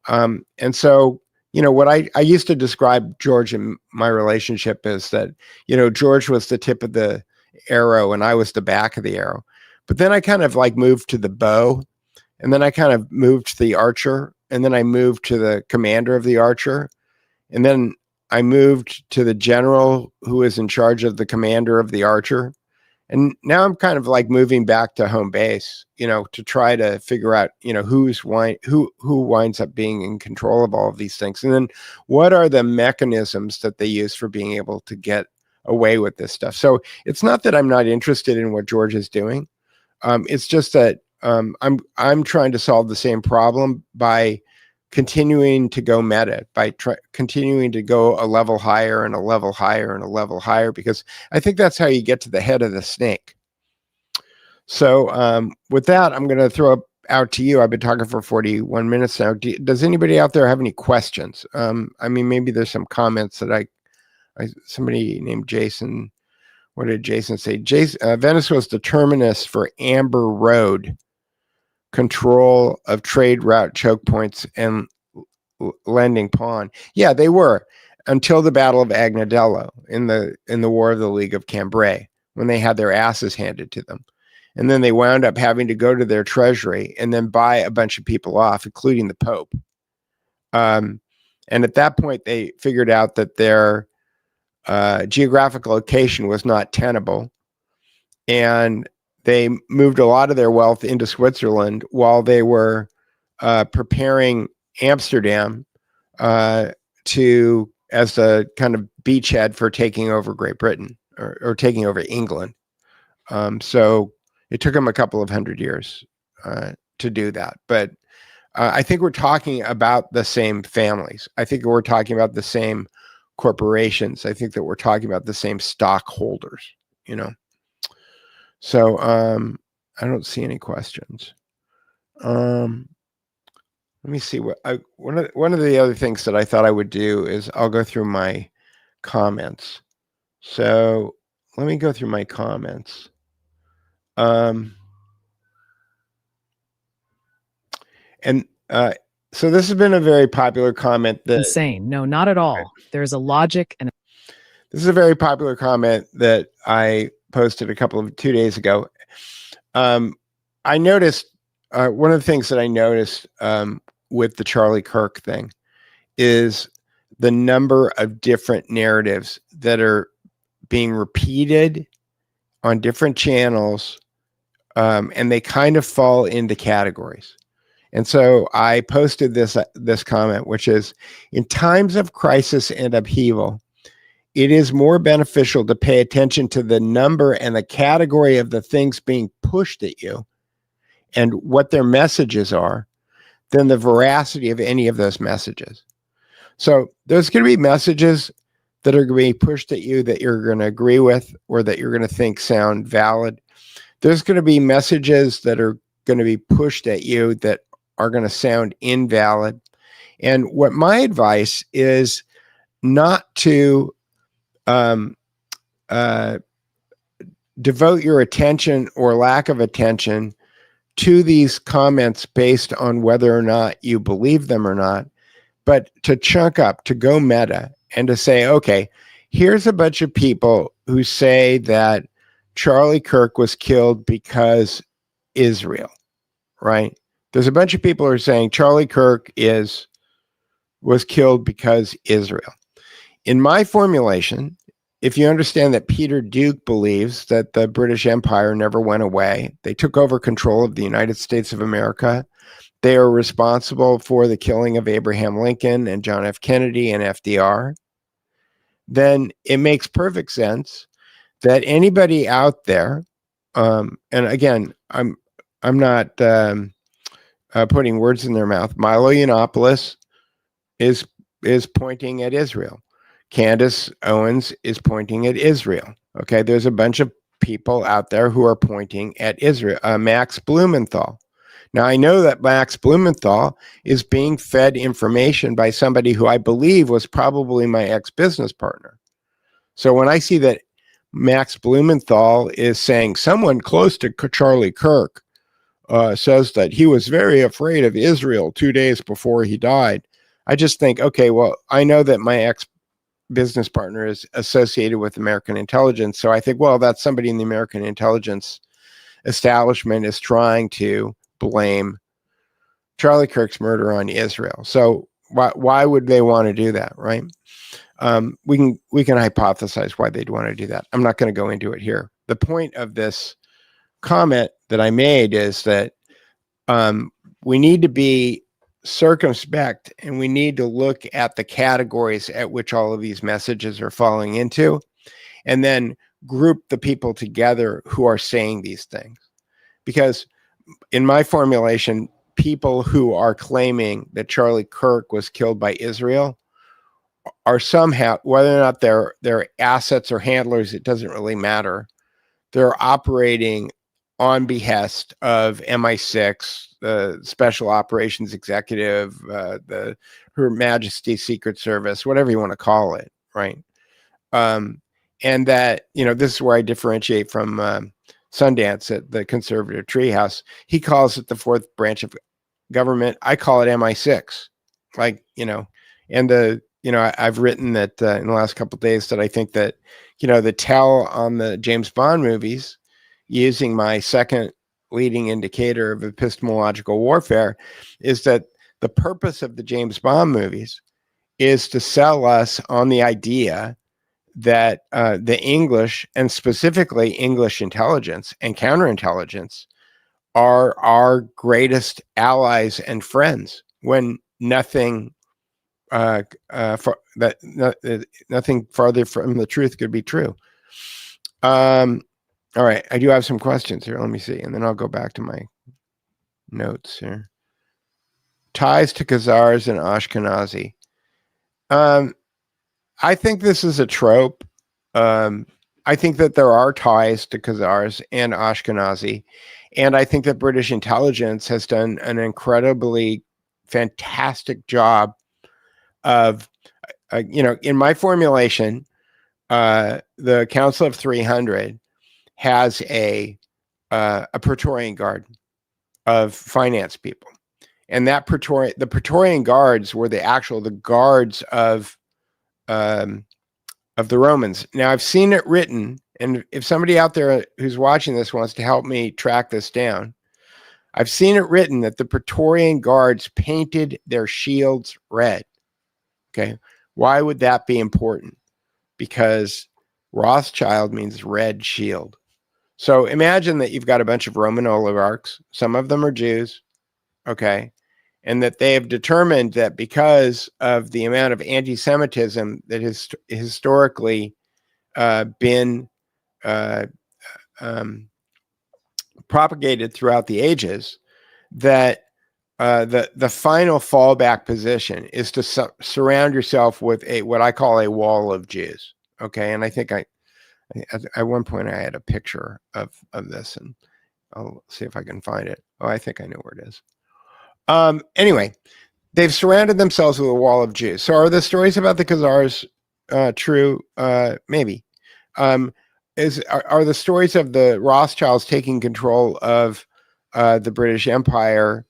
And so, what I used to describe George and my relationship is that, George was the tip of the arrow and I was the back of the arrow. But then I kind of moved to the bow, and then I kind of moved to the archer, and then I moved to the commander of the archer, and then I moved to the general who is in charge of the commander of the archer. And now I'm kind of moving back to home base, to try to figure out, who winds up being in control of all of these things. And then what are the mechanisms that they use for being able to get away with this stuff? So it's not that I'm not interested in what George is doing. It's just that I'm trying to solve the same problem by continuing to go meta, by continuing to go a level higher and a level higher and a level higher, because I think that's how you get to the head of the snake. So with that, I'm going to throw it out to you. I've been talking for 41 minutes now. Does anybody out there have any questions? Maybe there's some comments that somebody named Jason. What did Jason say? Venice was the terminus for Amber Road. control of trade route choke points and lending pawn. Yeah, they were, until the Battle of Agnadello in the War of the League of Cambrai, when they had their asses handed to them. And then they wound up having to go to their treasury and then buy a bunch of people off, including the Pope. And at that point, they figured out that their geographical location was not tenable. And they moved a lot of their wealth into Switzerland while they were preparing Amsterdam as a kind of beachhead for taking over Great Britain or taking over England. So it took them a couple of hundred years to do that. But I think we're talking about the same families. I think we're talking about the same corporations. I think that we're talking about the same stockholders, you know. So I don't see any questions. Let me see what one of the other things that I thought I would do is I'll go through my comments. So let me go through my comments. So this has been a very popular comment that Insane. No, not at all. There's a logic and this is a very popular comment that I posted 2 days ago. I noticed one of the things that I noticed with the Charlie Kirk thing is the number of different narratives that are being repeated on different channels, and they kind of fall into categories. And so I posted this comment, which is, in times of crisis and upheaval, it is more beneficial to pay attention to the number and the category of the things being pushed at you and what their messages are than the veracity of any of those messages. So there's going to be messages that are going to be pushed at you that you're going to agree with or that you're going to think sound valid. There's going to be messages that are going to be pushed at you that are going to sound invalid. And what my advice is not to devote your attention or lack of attention to these comments based on whether or not you believe them or not, but to chunk up, to go meta, and to say, okay, here's a bunch of people who say that Charlie Kirk was killed because Israel, right? There's a bunch of people who are saying Charlie Kirk was killed because Israel. In my formulation, if you understand that Peter Duke believes that the British Empire never went away, they took over control of the United States of America, they are responsible for the killing of Abraham Lincoln and John F. Kennedy and FDR, then it makes perfect sense that anybody out there, and again, I'm not putting words in their mouth. Milo Yiannopoulos is pointing at Israel. Candace Owens is pointing at Israel. Okay, there's a bunch of people out there who are pointing at Israel. Max Blumenthal. Now, I know that Max Blumenthal is being fed information by somebody who I believe was probably my ex-business partner. So when I see that Max Blumenthal is saying someone close to Charlie Kirk says that he was very afraid of Israel 2 days before he died, I just think, okay, well, I know that my ex-business partner is associated with American intelligence. So I think, well, that's somebody in the American intelligence establishment is trying to blame Charlie Kirk's murder on Israel. So why would they want to do that, right? We can hypothesize why they'd want to do that. I'm not going to go into it here. The point of this comment that I made is that we need to be circumspect and we need to look at the categories at which all of these messages are falling into, and then group the people together who are saying these things. Because in my formulation, people who are claiming that Charlie Kirk was killed by Israel are somehow, whether or not they're assets or handlers, it doesn't really matter. They're operating on behest of MI6, the Special Operations Executive, Her Majesty's Secret Service, whatever you want to call it, right? And that, this is where I differentiate from Sundance at the conservative treehouse. He calls it the fourth branch of government. I call it MI6. Like, and I've written that in the last couple of days that I think that, the tell on the James Bond movies, using my second leading indicator of epistemological warfare, is that the purpose of the James Bond movies is to sell us on the idea that the English, and specifically English intelligence and counterintelligence, are our greatest allies and friends, when nothing nothing farther from the truth could be true. All right, I do have some questions here. Let me see, and then I'll go back to my notes here. Ties to Khazars and Ashkenazi. I think this is a trope. I think that there are ties to Khazars and Ashkenazi, and I think that British intelligence has done an incredibly fantastic job of, in my formulation, the Council of 300 has a Praetorian Guard of finance people, and that the Praetorian Guards were the guards of the Romans. Now, I've seen it written, and if somebody out there who's watching this wants to help me track this down, I've seen it written that the Praetorian Guards painted their shields red. Okay, why would that be important? Because Rothschild means red shield. So imagine that you've got a bunch of Roman oligarchs, some of them are Jews, okay, and that they have determined that because of the amount of anti-Semitism that has historically been propagated throughout the ages, that the final fallback position is to surround yourself with what I call a wall of Jews. Okay, and I think at one point I had a picture of this, and I'll see if I can find it. Oh, I think I know where it is. Anyway, they've surrounded themselves with a wall of Jews. So are the stories about the Khazars true? Maybe. Are the stories of the Rothschilds taking control of the British Empire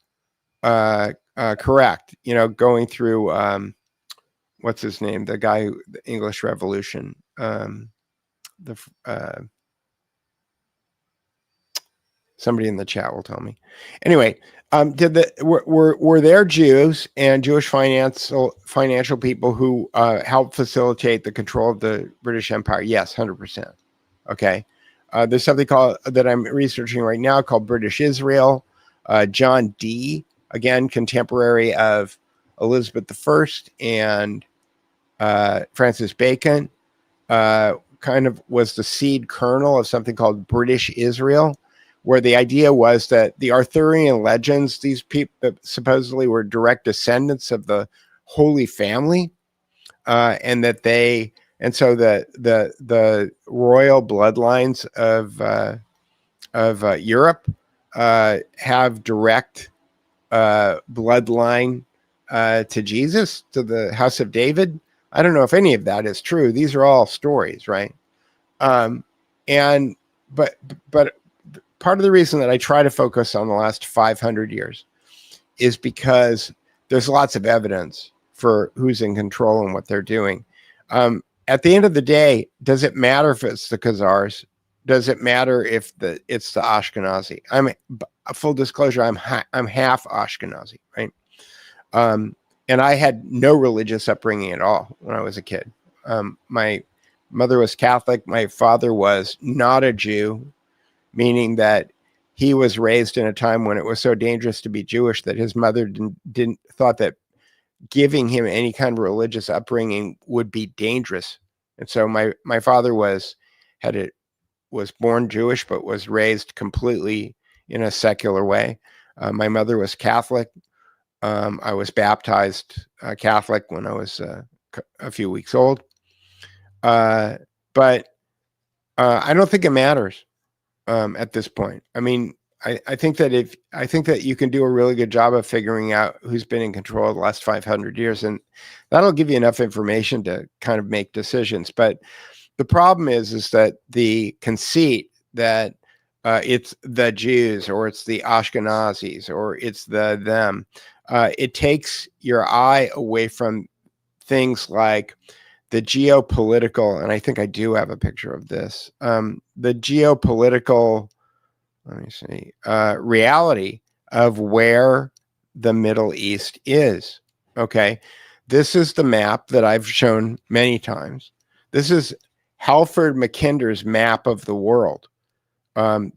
correct? Going through what's his name? The guy who, the English Revolution. Somebody in the chat will tell me. Anyway, were there Jews and Jewish financial people who helped facilitate the control of the British Empire? Yes, 100%. Okay. There's something that I'm researching right now called British Israel. John Dee, again, contemporary of Elizabeth I and Francis Bacon, kind of was the seed kernel of something called British Israel, where the idea was that the Arthurian legends, these people supposedly were direct descendants of the Holy Family, and so the royal bloodlines of Europe have direct bloodline to Jesus, to the house of David. I don't know if any of that is true. These are all stories, right? But part of the reason that I try to focus on the last 500 years is because there's lots of evidence for who's in control and what they're doing. At the end of the day, does it matter if it's the Khazars? Does it matter if it's the Ashkenazi? Full disclosure, I'm half Ashkenazi, right? And I had no religious upbringing at all when I was a kid. My mother was Catholic. My father was not a Jew, meaning that he was raised in a time when it was so dangerous to be Jewish that his mother didn't thought that giving him any kind of religious upbringing would be dangerous. And so my father was born Jewish, but was raised completely in a secular way. My mother was Catholic. I was baptized Catholic when I was a few weeks old. But I don't think it matters at this point. I mean, I think that you can do a really good job of figuring out who's been in control of the last 500 years, and that'll give you enough information to kind of make decisions. But the problem is that the conceit that it's the Jews, or it's the Ashkenazis, or it's the them. It takes your eye away from things like the geopolitical, and I think I do have a picture of this, the geopolitical, let me see, reality of where the Middle East is. Okay. This is the map that I've shown many times. This is Halford Mackinder's map of the world.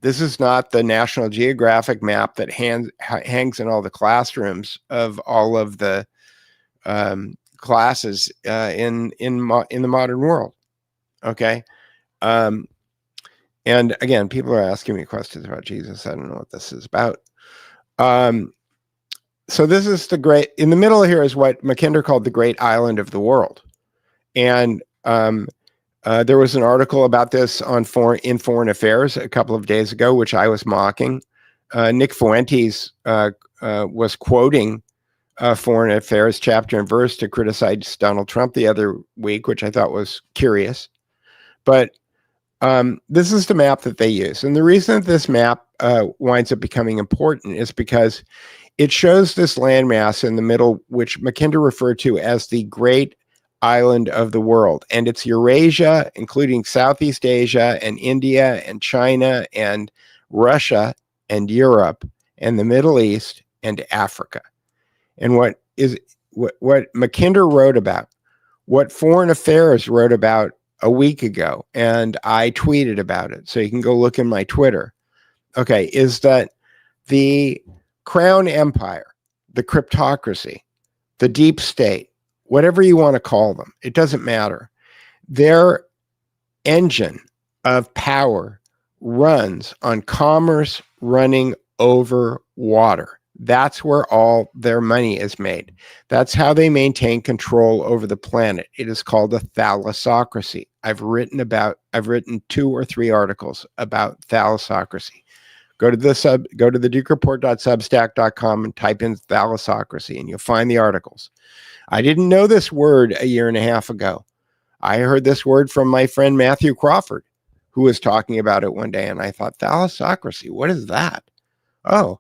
This is not the National Geographic map that hangs in all the classrooms of all of the classes in the modern world. Okay. And again, people are asking me questions about Jesus. I don't know what this is about. So this is the great, in the middle here is what Mackinder called the great island of the world. And there was an article about this on Foreign Affairs a couple of days ago, which I was mocking. Nick Fuentes was quoting Foreign Affairs chapter and verse to criticize Donald Trump the other week, which I thought was curious. But this is the map that they use. And the reason that this map winds up becoming important is because it shows this landmass in the middle, which Mackinder referred to as the great island of the world. And it's Eurasia, including Southeast Asia and India and China and Russia and Europe and the Middle East and Africa. And what Mackinder wrote about, what Foreign Affairs wrote about a week ago, and I tweeted about it, so you can go look in my Twitter, okay, is that the Crown Empire, the cryptocracy, the deep state, whatever you want to call them, it doesn't matter. Their engine of power runs on commerce running over water. That's where all their money is made. That's how they maintain control over the planet. It is called a thalassocracy. I've written 2 or 3 articles about thalassocracy. Go to the dukereport.substack.com and type in thalassocracy and you'll find the articles. I didn't know this word a year and a half ago. I heard this word from my friend Matthew Crawford, who was talking about it one day, and I thought, thalassocracy, what is that? Oh,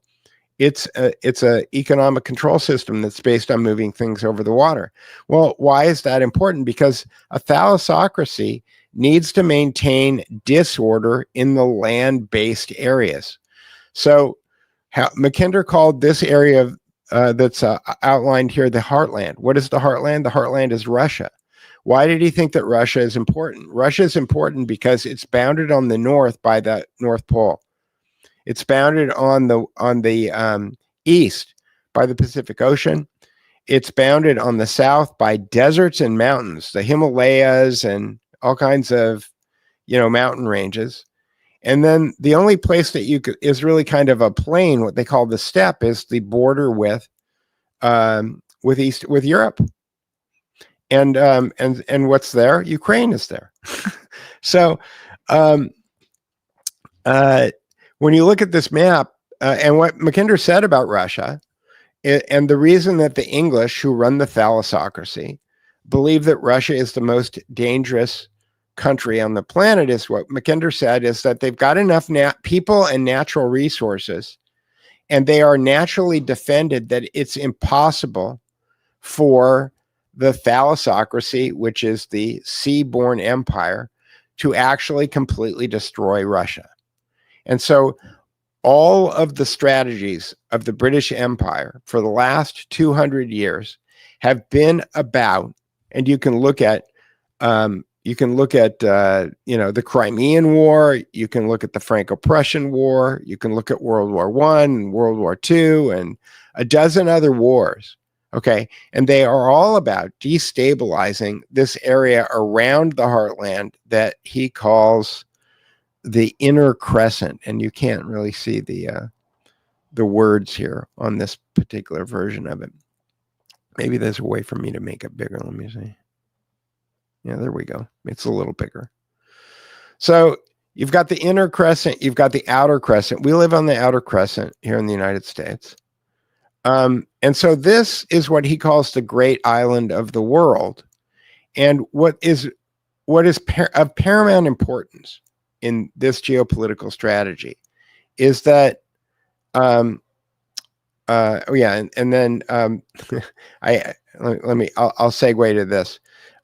it's a economic control system that's based on moving things over the water. Well, why is that important? Because a thalassocracy needs to maintain disorder in the land-based areas. So Mackinder called this area that's outlined here the heartland. What is the heartland? The heartland is Russia. Why did he think that Russia is important? Russia is important because it's bounded on the north by the North Pole. It's bounded on the east by the Pacific Ocean. It's bounded on the south by deserts and mountains, the Himalayas and all kinds of, mountain ranges. And then the only place that is really kind of a plain, what they call the steppe, is the border with Europe. And what's there? Ukraine is there. So when you look at this map, and what Mackinder said about Russia, and the reason that the English, who run the thalassocracy, believe that Russia is the most dangerous country on the planet, is what Mackinder said, is that they've got enough people and natural resources, and they are naturally defended, that it's impossible for the thalassocracy, which is the sea-born empire, to actually completely destroy Russia. And so all of the strategies of the British Empire for the last 200 years have been about, and you can look at the Crimean War, you can look at the Franco-Prussian War, you can look at World War I and World War II and a dozen other wars. Okay. And they are all about destabilizing this area around the heartland that he calls the inner crescent. And you can't really see the words here on this particular version of it. Maybe there's a way for me to make it bigger. Let me see. Yeah, there we go. It's a little bigger. So you've got the inner crescent, you've got the outer crescent. We live on the outer crescent here in the United States. And so this is what he calls the great island of the world. And what is of paramount importance in this geopolitical strategy is that oh yeah, and then I'll segue to this.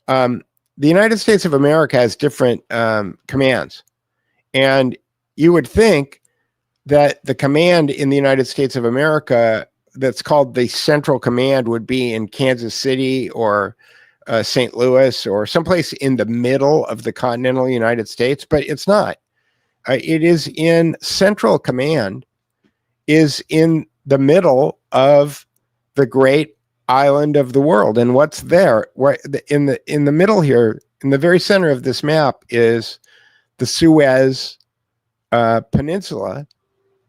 The United States of America has different commands, and you would think that the command in the United States of America that's called the Central Command would be in Kansas City or St. Louis or someplace in the middle of the continental United States, but it's not. It is in Central Command, is in the middle of the great island of the world. And what's there? In the middle here, in the very center of this map, is the Suez Peninsula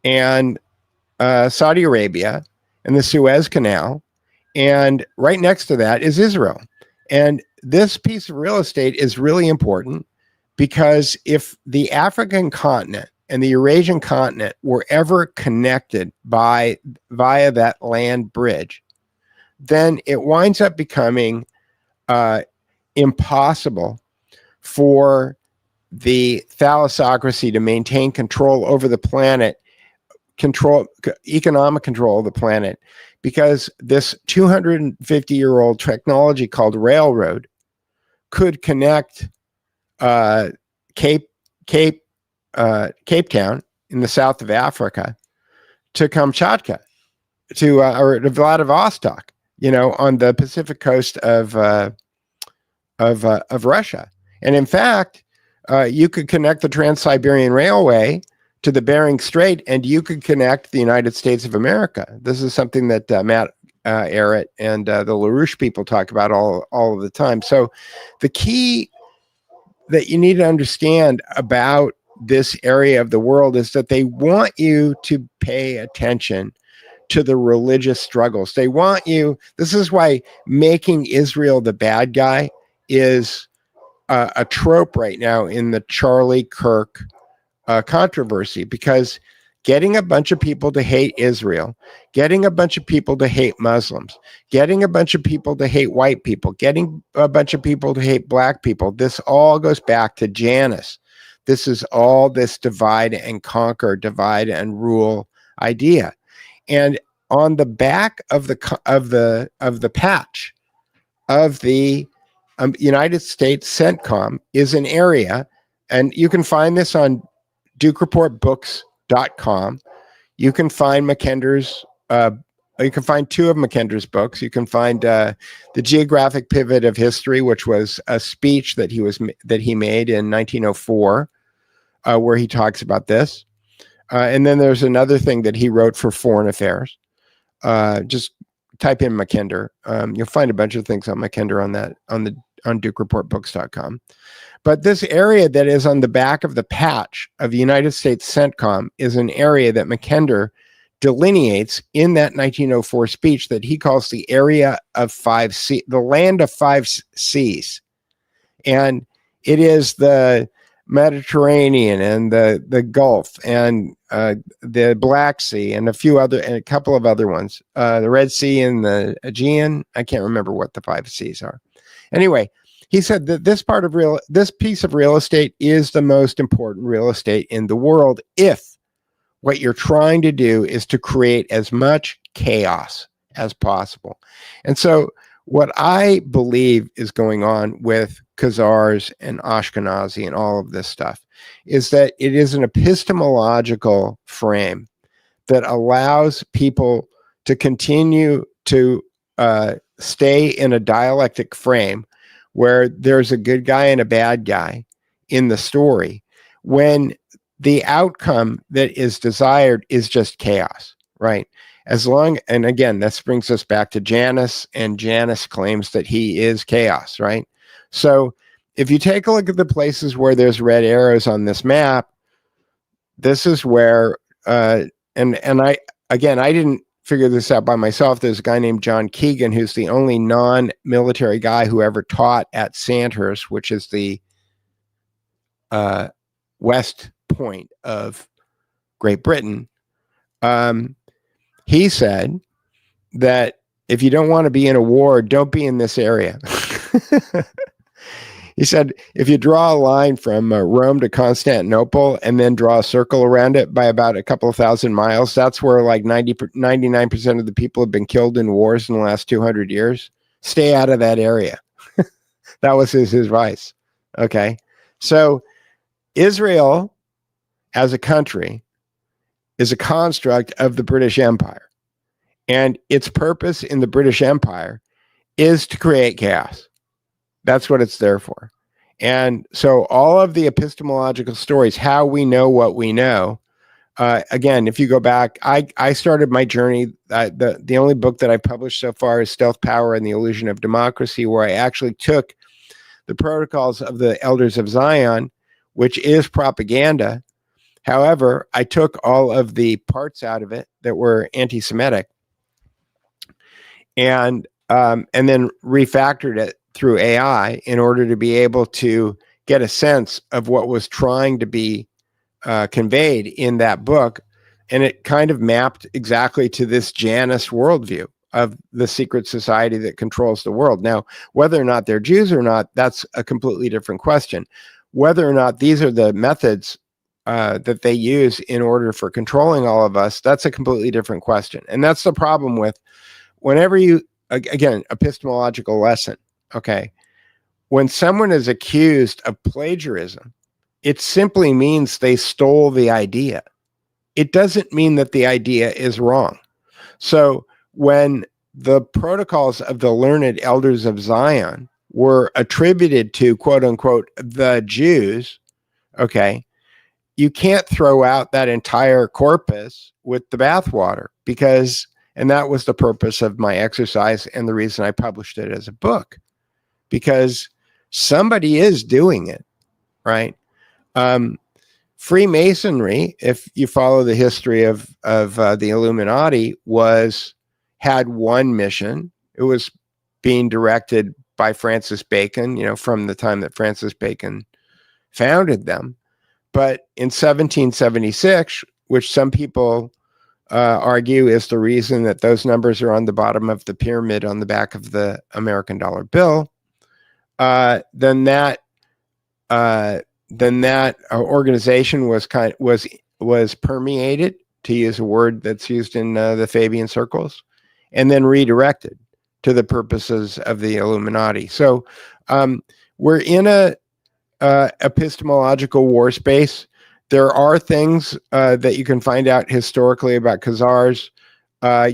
and Saudi Arabia and the Suez Canal. And right next to that is Israel. And this piece of real estate is really important because if the African continent and the Eurasian continent were ever connected via that land bridge, then it winds up becoming impossible for the thalassocracy to maintain control over the planet, economic control of the planet, because this 250-year-old technology called railroad could connect Cape Town in the south of Africa to Kamchatka, or to Vladivostok, on the Pacific coast of Russia. And in fact, you could connect the Trans-Siberian Railway to the Bering Strait, and you could connect the United States of America. This is something that Matt Arrett and the LaRouche people talk about all of the time. So the key that you need to understand about this area of the world is that they want you to pay attention to the religious struggles. They want you, this is why making Israel the bad guy is a trope right now in the Charlie Kirk controversy, because getting a bunch of people to hate Israel, getting a bunch of people to hate Muslims, getting a bunch of people to hate white people, getting a bunch of people to hate black people, this all goes back to Janus. This is all this divide and conquer, divide and rule idea. And on the back of the patch of the United States CENTCOM is an area, and you can find this on DukeReportBooks.com. You can find Mackinder's, you can find two of Mackinder's books. You can find The Geographic Pivot of History, which was a speech that he made in 1904, where he talks about this. And then there's another thing that he wrote for Foreign Affairs. Just type in Mackinder. You'll find a bunch of things on Mackinder on DukeReportBooks.com. But this area that is on the back of the patch of the United States CENTCOM is an area that Mackinder delineates in that 1904 speech that he calls the area of five seas, the land of five seas. And it is the Mediterranean and the Gulf and the Black Sea and a couple of other ones, the Red Sea and the Aegean. I can't remember what the five seas are. Anyway, he said that this piece of real estate is the most important real estate in the world if what you're trying to do is to create as much chaos as possible. And so what I believe is going on with Khazars and Ashkenazi and all of this stuff is that it is an epistemological frame that allows people to continue to stay in a dialectic frame where there's a good guy and a bad guy in the story, when the outcome that is desired is just chaos, right? And again, this brings us back to Janus, and Janus claims that he is chaos, right? So if you take a look at the places where there's red arrows on this map, this is where, I didn't figure this out by myself. There's a guy named John Keegan, who's the only non-military guy who ever taught at Sandhurst, which is the west point of Great Britain. He said that if you don't want to be in a war, don't be in this area. He said, if you draw a line from Rome to Constantinople and then draw a circle around it by about a couple of thousand miles, that's where like 99% of the people have been killed in wars in the last 200 years. Stay out of that area. That was his advice. Okay. So Israel as a country is a construct of the British Empire. And its purpose in the British Empire is to create chaos. That's what it's there for. And so all of the epistemological stories, how we know what we know, again, if you go back, I started my journey, the only book that I published so far is Stealth Power and the Illusion of Democracy, where I actually took the protocols of the Elders of Zion, which is propaganda. However, I took all of the parts out of it that were anti-Semitic and then refactored it through AI in order to be able to get a sense of what was trying to be conveyed in that book. And it kind of mapped exactly to this Janus worldview of the secret society that controls the world. Now, whether or not they're Jews or not, that's a completely different question. Whether or not these are the methods that they use in order for controlling all of us, that's a completely different question. And that's the problem with whenever you, again, epistemological lesson, okay, when someone is accused of plagiarism, it simply means they stole the idea. It doesn't mean that the idea is wrong. So when the protocols of the learned elders of Zion were attributed to, quote unquote, the Jews, okay, you can't throw out that entire corpus with the bathwater because, and that was the purpose of my exercise and the reason I published it as a book, because somebody is doing it, right? Freemasonry, if you follow the history of the Illuminati, had one mission. It was being directed by Francis Bacon, from the time that Francis Bacon founded them. But in 1776, which some people argue is the reason that those numbers are on the bottom of the pyramid on the back of the American dollar bill, then that organization was permeated, to use a word that's used in the Fabian circles, and then redirected to the purposes of the Illuminati. So we're in a epistemological war space. There are things that you can find out historically about Khazars. I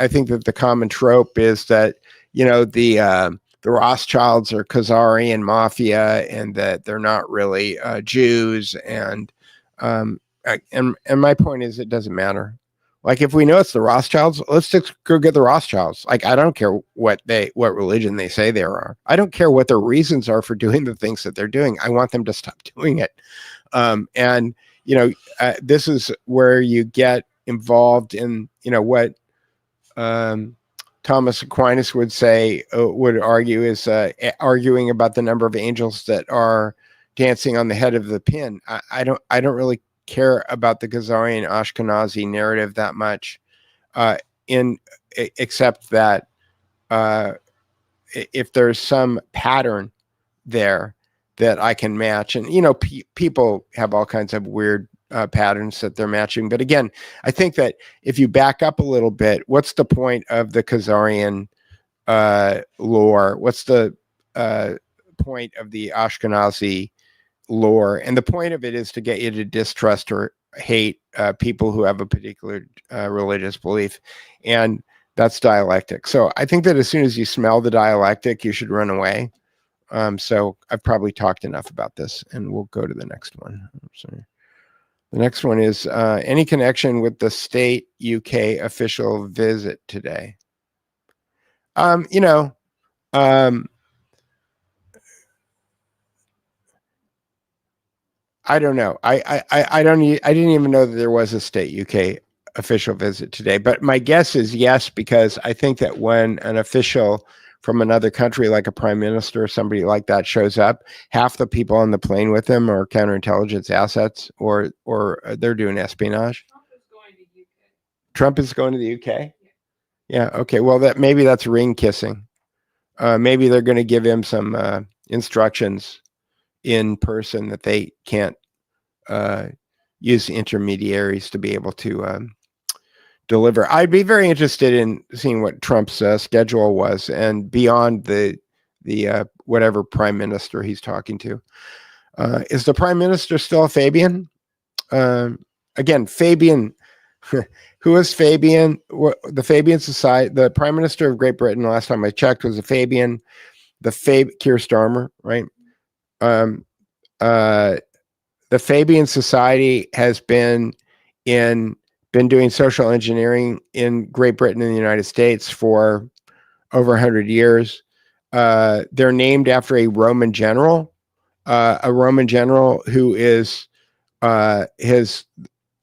think that the common trope is that the Rothschilds are Khazarian mafia and that they're not really Jews. And my point is, it doesn't matter. Like, if we know it's the Rothschilds, let's just go get the Rothschilds. Like, I don't care what religion they say they are. I don't care what their reasons are for doing the things that they're doing. I want them to stop doing it. This is where you get involved in, what Thomas Aquinas would argue is arguing about the number of angels that are dancing on the head of the pin. I don't really care about the Khazarian Ashkenazi narrative that much, except that if there's some pattern there that I can match, and people have all kinds of weird patterns that they're matching. But again, I think that if you back up a little bit, what's the point of the Khazarian lore? What's the point of the Ashkenazi lore? And the point of it is to get you to distrust or hate people who have a particular religious belief, and that's dialectic. So I think that as soon as you smell the dialectic, you should run away. So I've probably talked enough about this, and we'll go to the next one. Sorry. The next one is any connection with the state UK official visit today? I don't know. I didn't even know that there was a state UK official visit today, but my guess is yes, because I think that when an official from another country, like a prime minister or somebody like that, shows up, half the people on the plane with them are counterintelligence assets, or they're doing espionage. Trump is going to the UK. Yeah. Okay. Well, maybe that's ring kissing. Maybe they're going to give him some instructions in person, that they can't use intermediaries to be able to deliver. I'd be very interested in seeing what Trump's schedule was, and beyond the whatever prime minister he's talking to. Is the prime minister still a Fabian? Again, Fabian. Who is Fabian? The Fabian Society, the Prime Minister of Great Britain, last time I checked, was a Fabian. Keir Starmer, right? The Fabian Society has been doing social engineering in Great Britain and the United States for over 100 years. They're named after a Roman general who is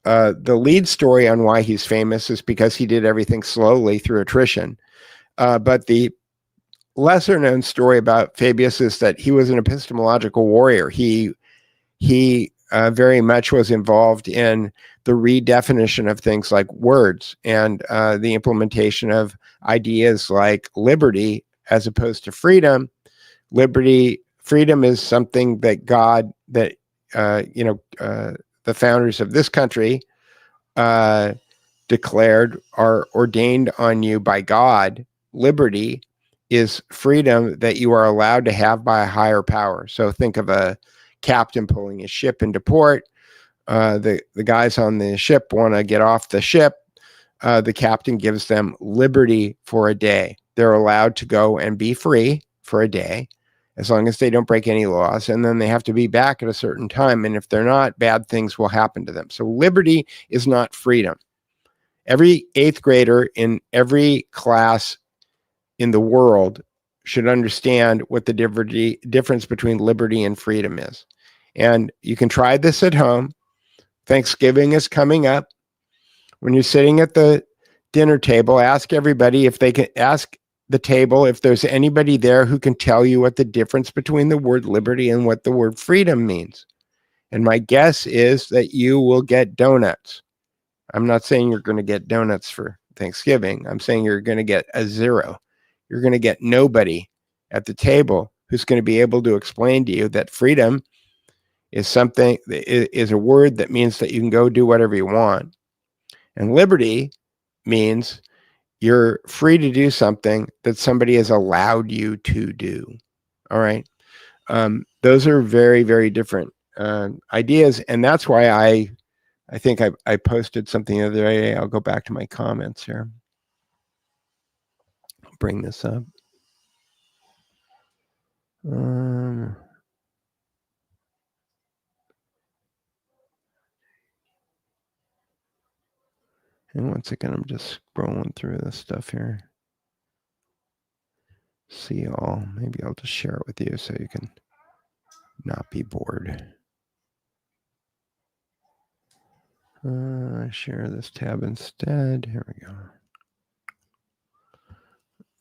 the lead story on why he's famous is because he did everything slowly through attrition. But the lesser known story about Fabius is that he was an epistemological warrior. He very much was involved in the redefinition of things like words and the implementation of ideas like liberty as opposed to freedom. Freedom is something that the founders of this country declared are ordained on you by God. Liberty is freedom that you are allowed to have by a higher power. So think of a captain pulling his ship into port. The guys on the ship want to get off the ship. The captain gives them liberty for a day. They're allowed to go and be free for a day, as long as they don't break any laws, and then they have to be back at a certain time. And if they're not, bad things will happen to them. So liberty is not freedom. Every 8th grader in every class in the world should understand what the difference between liberty and freedom is. And you can try this at home. Thanksgiving is coming up. When you're sitting at the dinner table, ask everybody if they can ask the table if there's anybody there who can tell you what the difference between the word liberty and what the word freedom means. And my guess is that you will get donuts. I'm not saying you're going to get donuts for Thanksgiving. I'm saying you're going to get a zero. You're going to get nobody at the table who's going to be able to explain to you that freedom is a word that means that you can go do whatever you want. And liberty means you're free to do something that somebody has allowed you to do. All right. Those are very, very different ideas. And that's why I think I posted something the other day. I'll go back to my comments here. I'll bring this up. And once again, I'm just scrolling through this stuff here. See y'all. Maybe I'll just share it with you so you can not be bored. Share this tab instead. Here we go.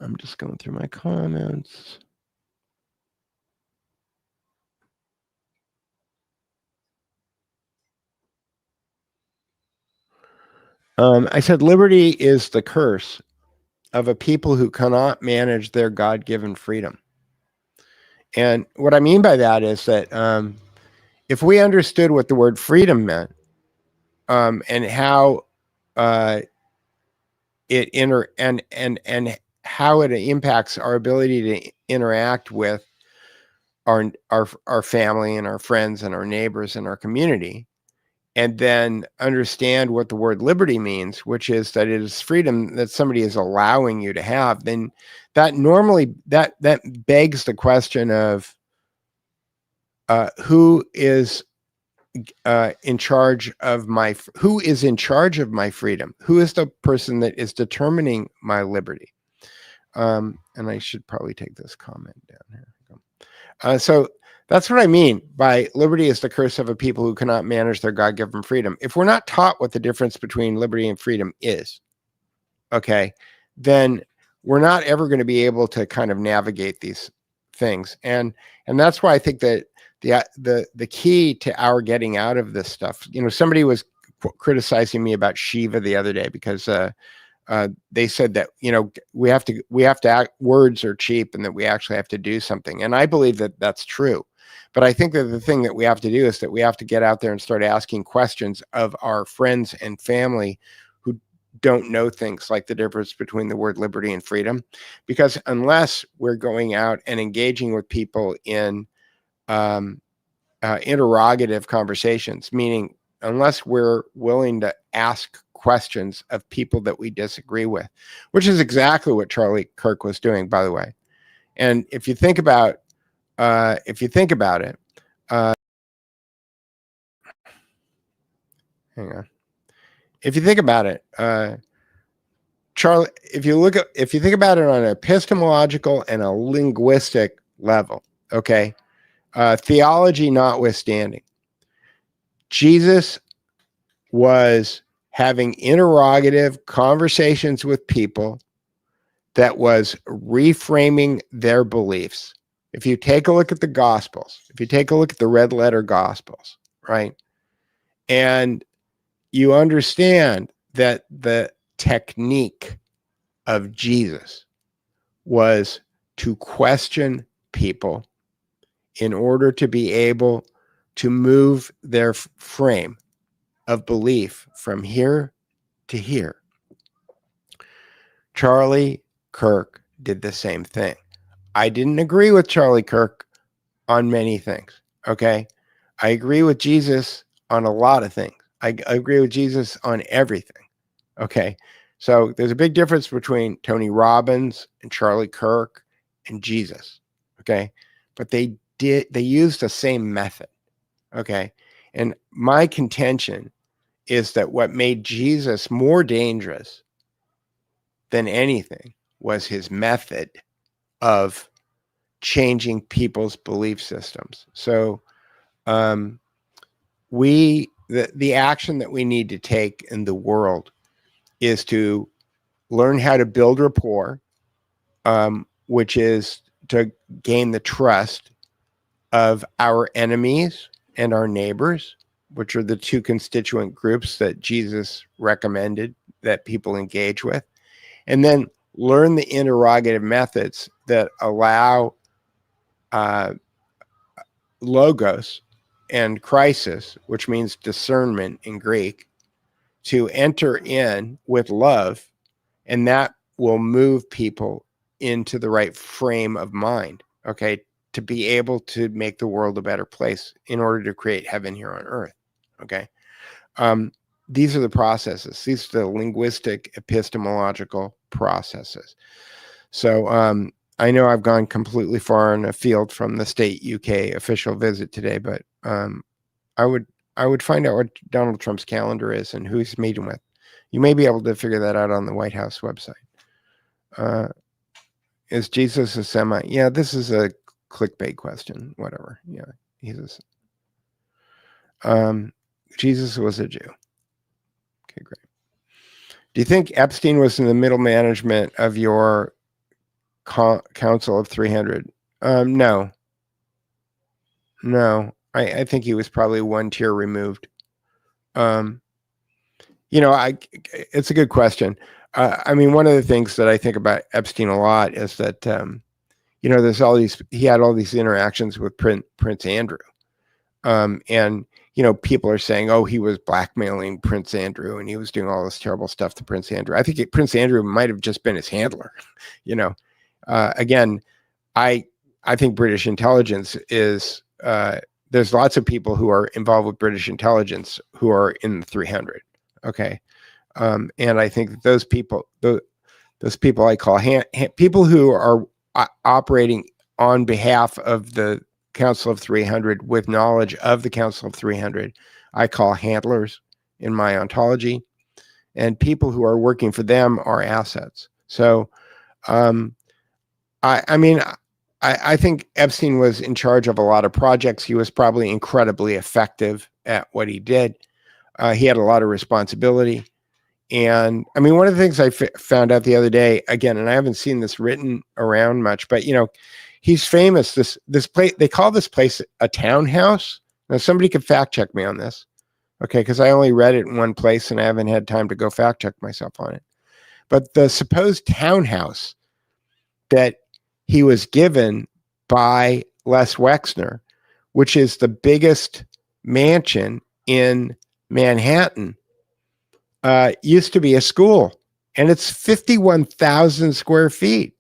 I'm just going through my comments. I said liberty is the curse of a people who cannot manage their God-given freedom. And what I mean by that is that if we understood what the word freedom meant, and how and how it impacts our ability to interact with our family and our friends and our neighbors and our community, and then understand what the word liberty means, which is that it is freedom that somebody is allowing you to have, then that normally that begs the question of who is in charge of my freedom? Who is the person that is determining my liberty? And I should probably take this comment down here. So that's what I mean by liberty is the curse of a people who cannot manage their God-given freedom. If we're not taught what the difference between liberty and freedom is, okay, then we're not ever going to be able to kind of navigate these things. And that's why I think that the key to our getting out of this stuff, somebody was criticizing me about Shiva the other day because they said that, we have to act, words are cheap, and that we actually have to do something. And I believe that that's true. But I think that the thing that we have to do is that we have to get out there and start asking questions of our friends and family who don't know things like the difference between the word liberty and freedom. Because unless we're going out and engaging with people in interrogative conversations, meaning unless we're willing to ask questions of people that we disagree with, which is exactly what Charlie Kirk was doing, by the way. And if you think about it, hang on. If you think about it, Charlie, if you think about it on an epistemological and a linguistic level, okay, theology notwithstanding, Jesus was having interrogative conversations with people that was reframing their beliefs. If you take a look at the Gospels, if you take a look at the red letter Gospels, right, and you understand that the technique of Jesus was to question people in order to be able to move their frame of belief from here to here. Charlie Kirk did the same thing. I didn't agree with Charlie Kirk on many things, okay? I agree with Jesus on a lot of things. I agree with Jesus on everything, okay? So there's a big difference between Tony Robbins and Charlie Kirk and Jesus, okay? But they used the same method, okay? And my contention is that what made Jesus more dangerous than anything was his method of changing people's belief systems. So the action that we need to take in the world is to learn how to build rapport, which is to gain the trust of our enemies and our neighbors, which are the two constituent groups that Jesus recommended that people engage with, and then learn the interrogative methods that allow logos and crisis, which means discernment in Greek, to enter in with love, and that will move people into the right frame of mind, okay, to be able to make the world a better place in order to create heaven here on earth, okay? These are the processes. These are the linguistic, epistemological processes. So I know I've gone completely far in afield from the state UK official visit today, but I would find out what Donald Trump's calendar is and who he's meeting with. You may be able to figure that out on the White House website. Is Jesus a Semite? Yeah, this is a clickbait question. Whatever. Yeah, Jesus was a Jew. Okay, great. Do you think Epstein was in the middle management of your Council of 300? No. I think he was probably one tier removed. It's a good question. I mean, one of the things that I think about Epstein a lot is that, he had all these interactions with Prince Andrew. And people are saying, oh, he was blackmailing Prince Andrew and he was doing all this terrible stuff to Prince Andrew. I think Prince Andrew might have just been his handler. Again, I think British intelligence is, there's lots of people who are involved with British intelligence who are in the 300. Okay. And I think that those people I call people who are operating on behalf of the Council of 300 with knowledge of the Council of 300, I call handlers in my ontology, and people who are working for them are assets. So, I think Epstein was in charge of a lot of projects. He was probably incredibly effective at what he did. He had a lot of responsibility. And I mean, one of the things I found out the other day, again, and I haven't seen this written around much, but he's famous. This place, they call this place a townhouse. Now, somebody could fact check me on this, okay? Because I only read it in one place and I haven't had time to go fact check myself on it. but the supposed townhouse that he was given by Les Wexner, which is the biggest mansion in Manhattan, used to be a school, and it's 51,000 square feet.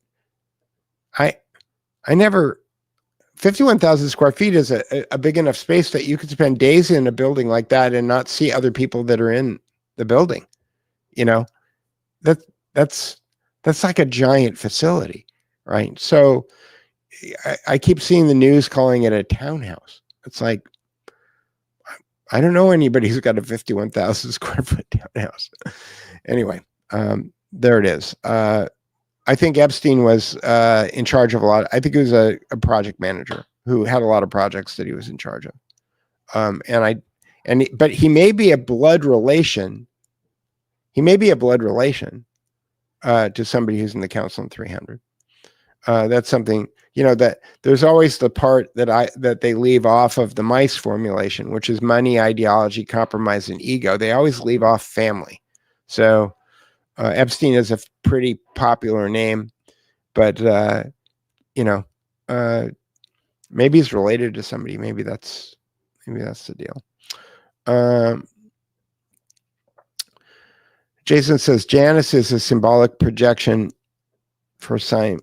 51,000 square feet is a big enough space that you could spend days in a building like that and not see other people that are in the building. You know, that's like a giant facility, right? So I keep seeing the news calling it a townhouse. It's like, I don't know anybody who's got a 51,000 square foot townhouse. Anyway, there it is. I think Epstein was in charge of a lot. I think he was a project manager who had a lot of projects that he was in charge of. But he may be a blood relation. He may be a blood relation to somebody who's in the Council on 300. That's something, you know, that there's always the part that they leave off of the mice formulation, which is money, ideology, compromise, and ego. They always leave off family. So Epstein is a pretty popular name, but you know, maybe he's related to somebody. Maybe that's the deal. Jason says Janus is a symbolic projection for Siamese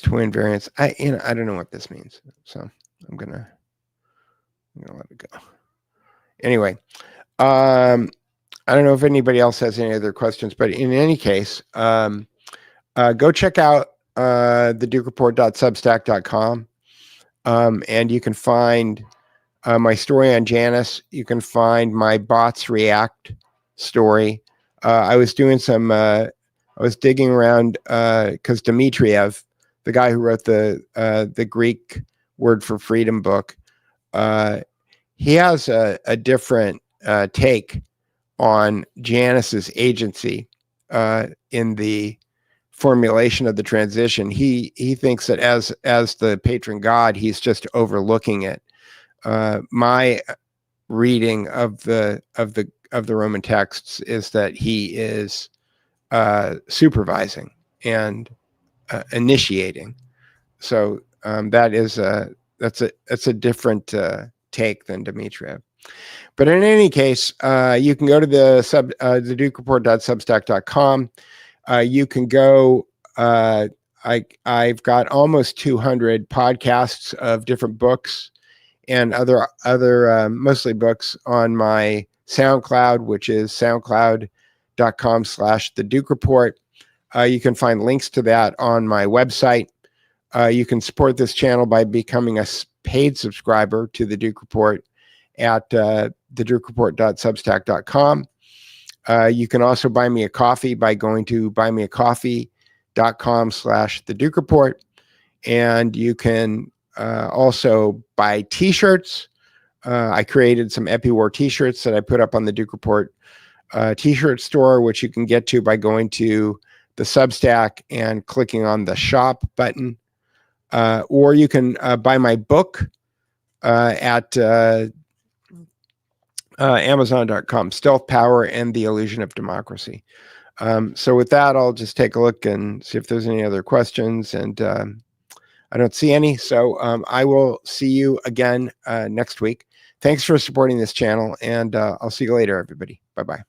twin variants. I don't know what this means, so I'm gonna let it go. Anyway, I don't know if anybody else has any other questions, but in any case, go check out thedukereport.substack.com, and you can find my story on Janus. You can find my Bots React story. I was doing some, I was digging around because Dmitriev, the guy who wrote the Greek Word for Freedom book, he has a different take on Janus's agency in the formulation of the transition. He thinks that as the patron god, he's just overlooking it. My reading of the Roman texts is that he is supervising and initiating. So that's a different take than Dmitriev. But in any case, you can go to the dukereport.substack.com. You can go. I've got almost 200 podcasts of different books and other mostly books on my SoundCloud, which is soundcloud.com/thedukereport. You can find links to that on my website. You can support this channel by becoming a paid subscriber to the Duke Report at thedukereport.substack.com. You can also buy me a coffee by going to buymeacoffee.com/thedukereport. And you can also buy t-shirts. I created some EpiWar t-shirts that I put up on the Duke Report t-shirt store, which you can get to by going to the Substack and clicking on the shop button. Or you can buy my book at Amazon.com, Stealth Power and the Illusion of Democracy. So with that, I'll just take a look and see if there's any other questions. And I don't see any. So I will see you again next week. Thanks for supporting this channel, and I'll see you later, everybody. Bye-bye.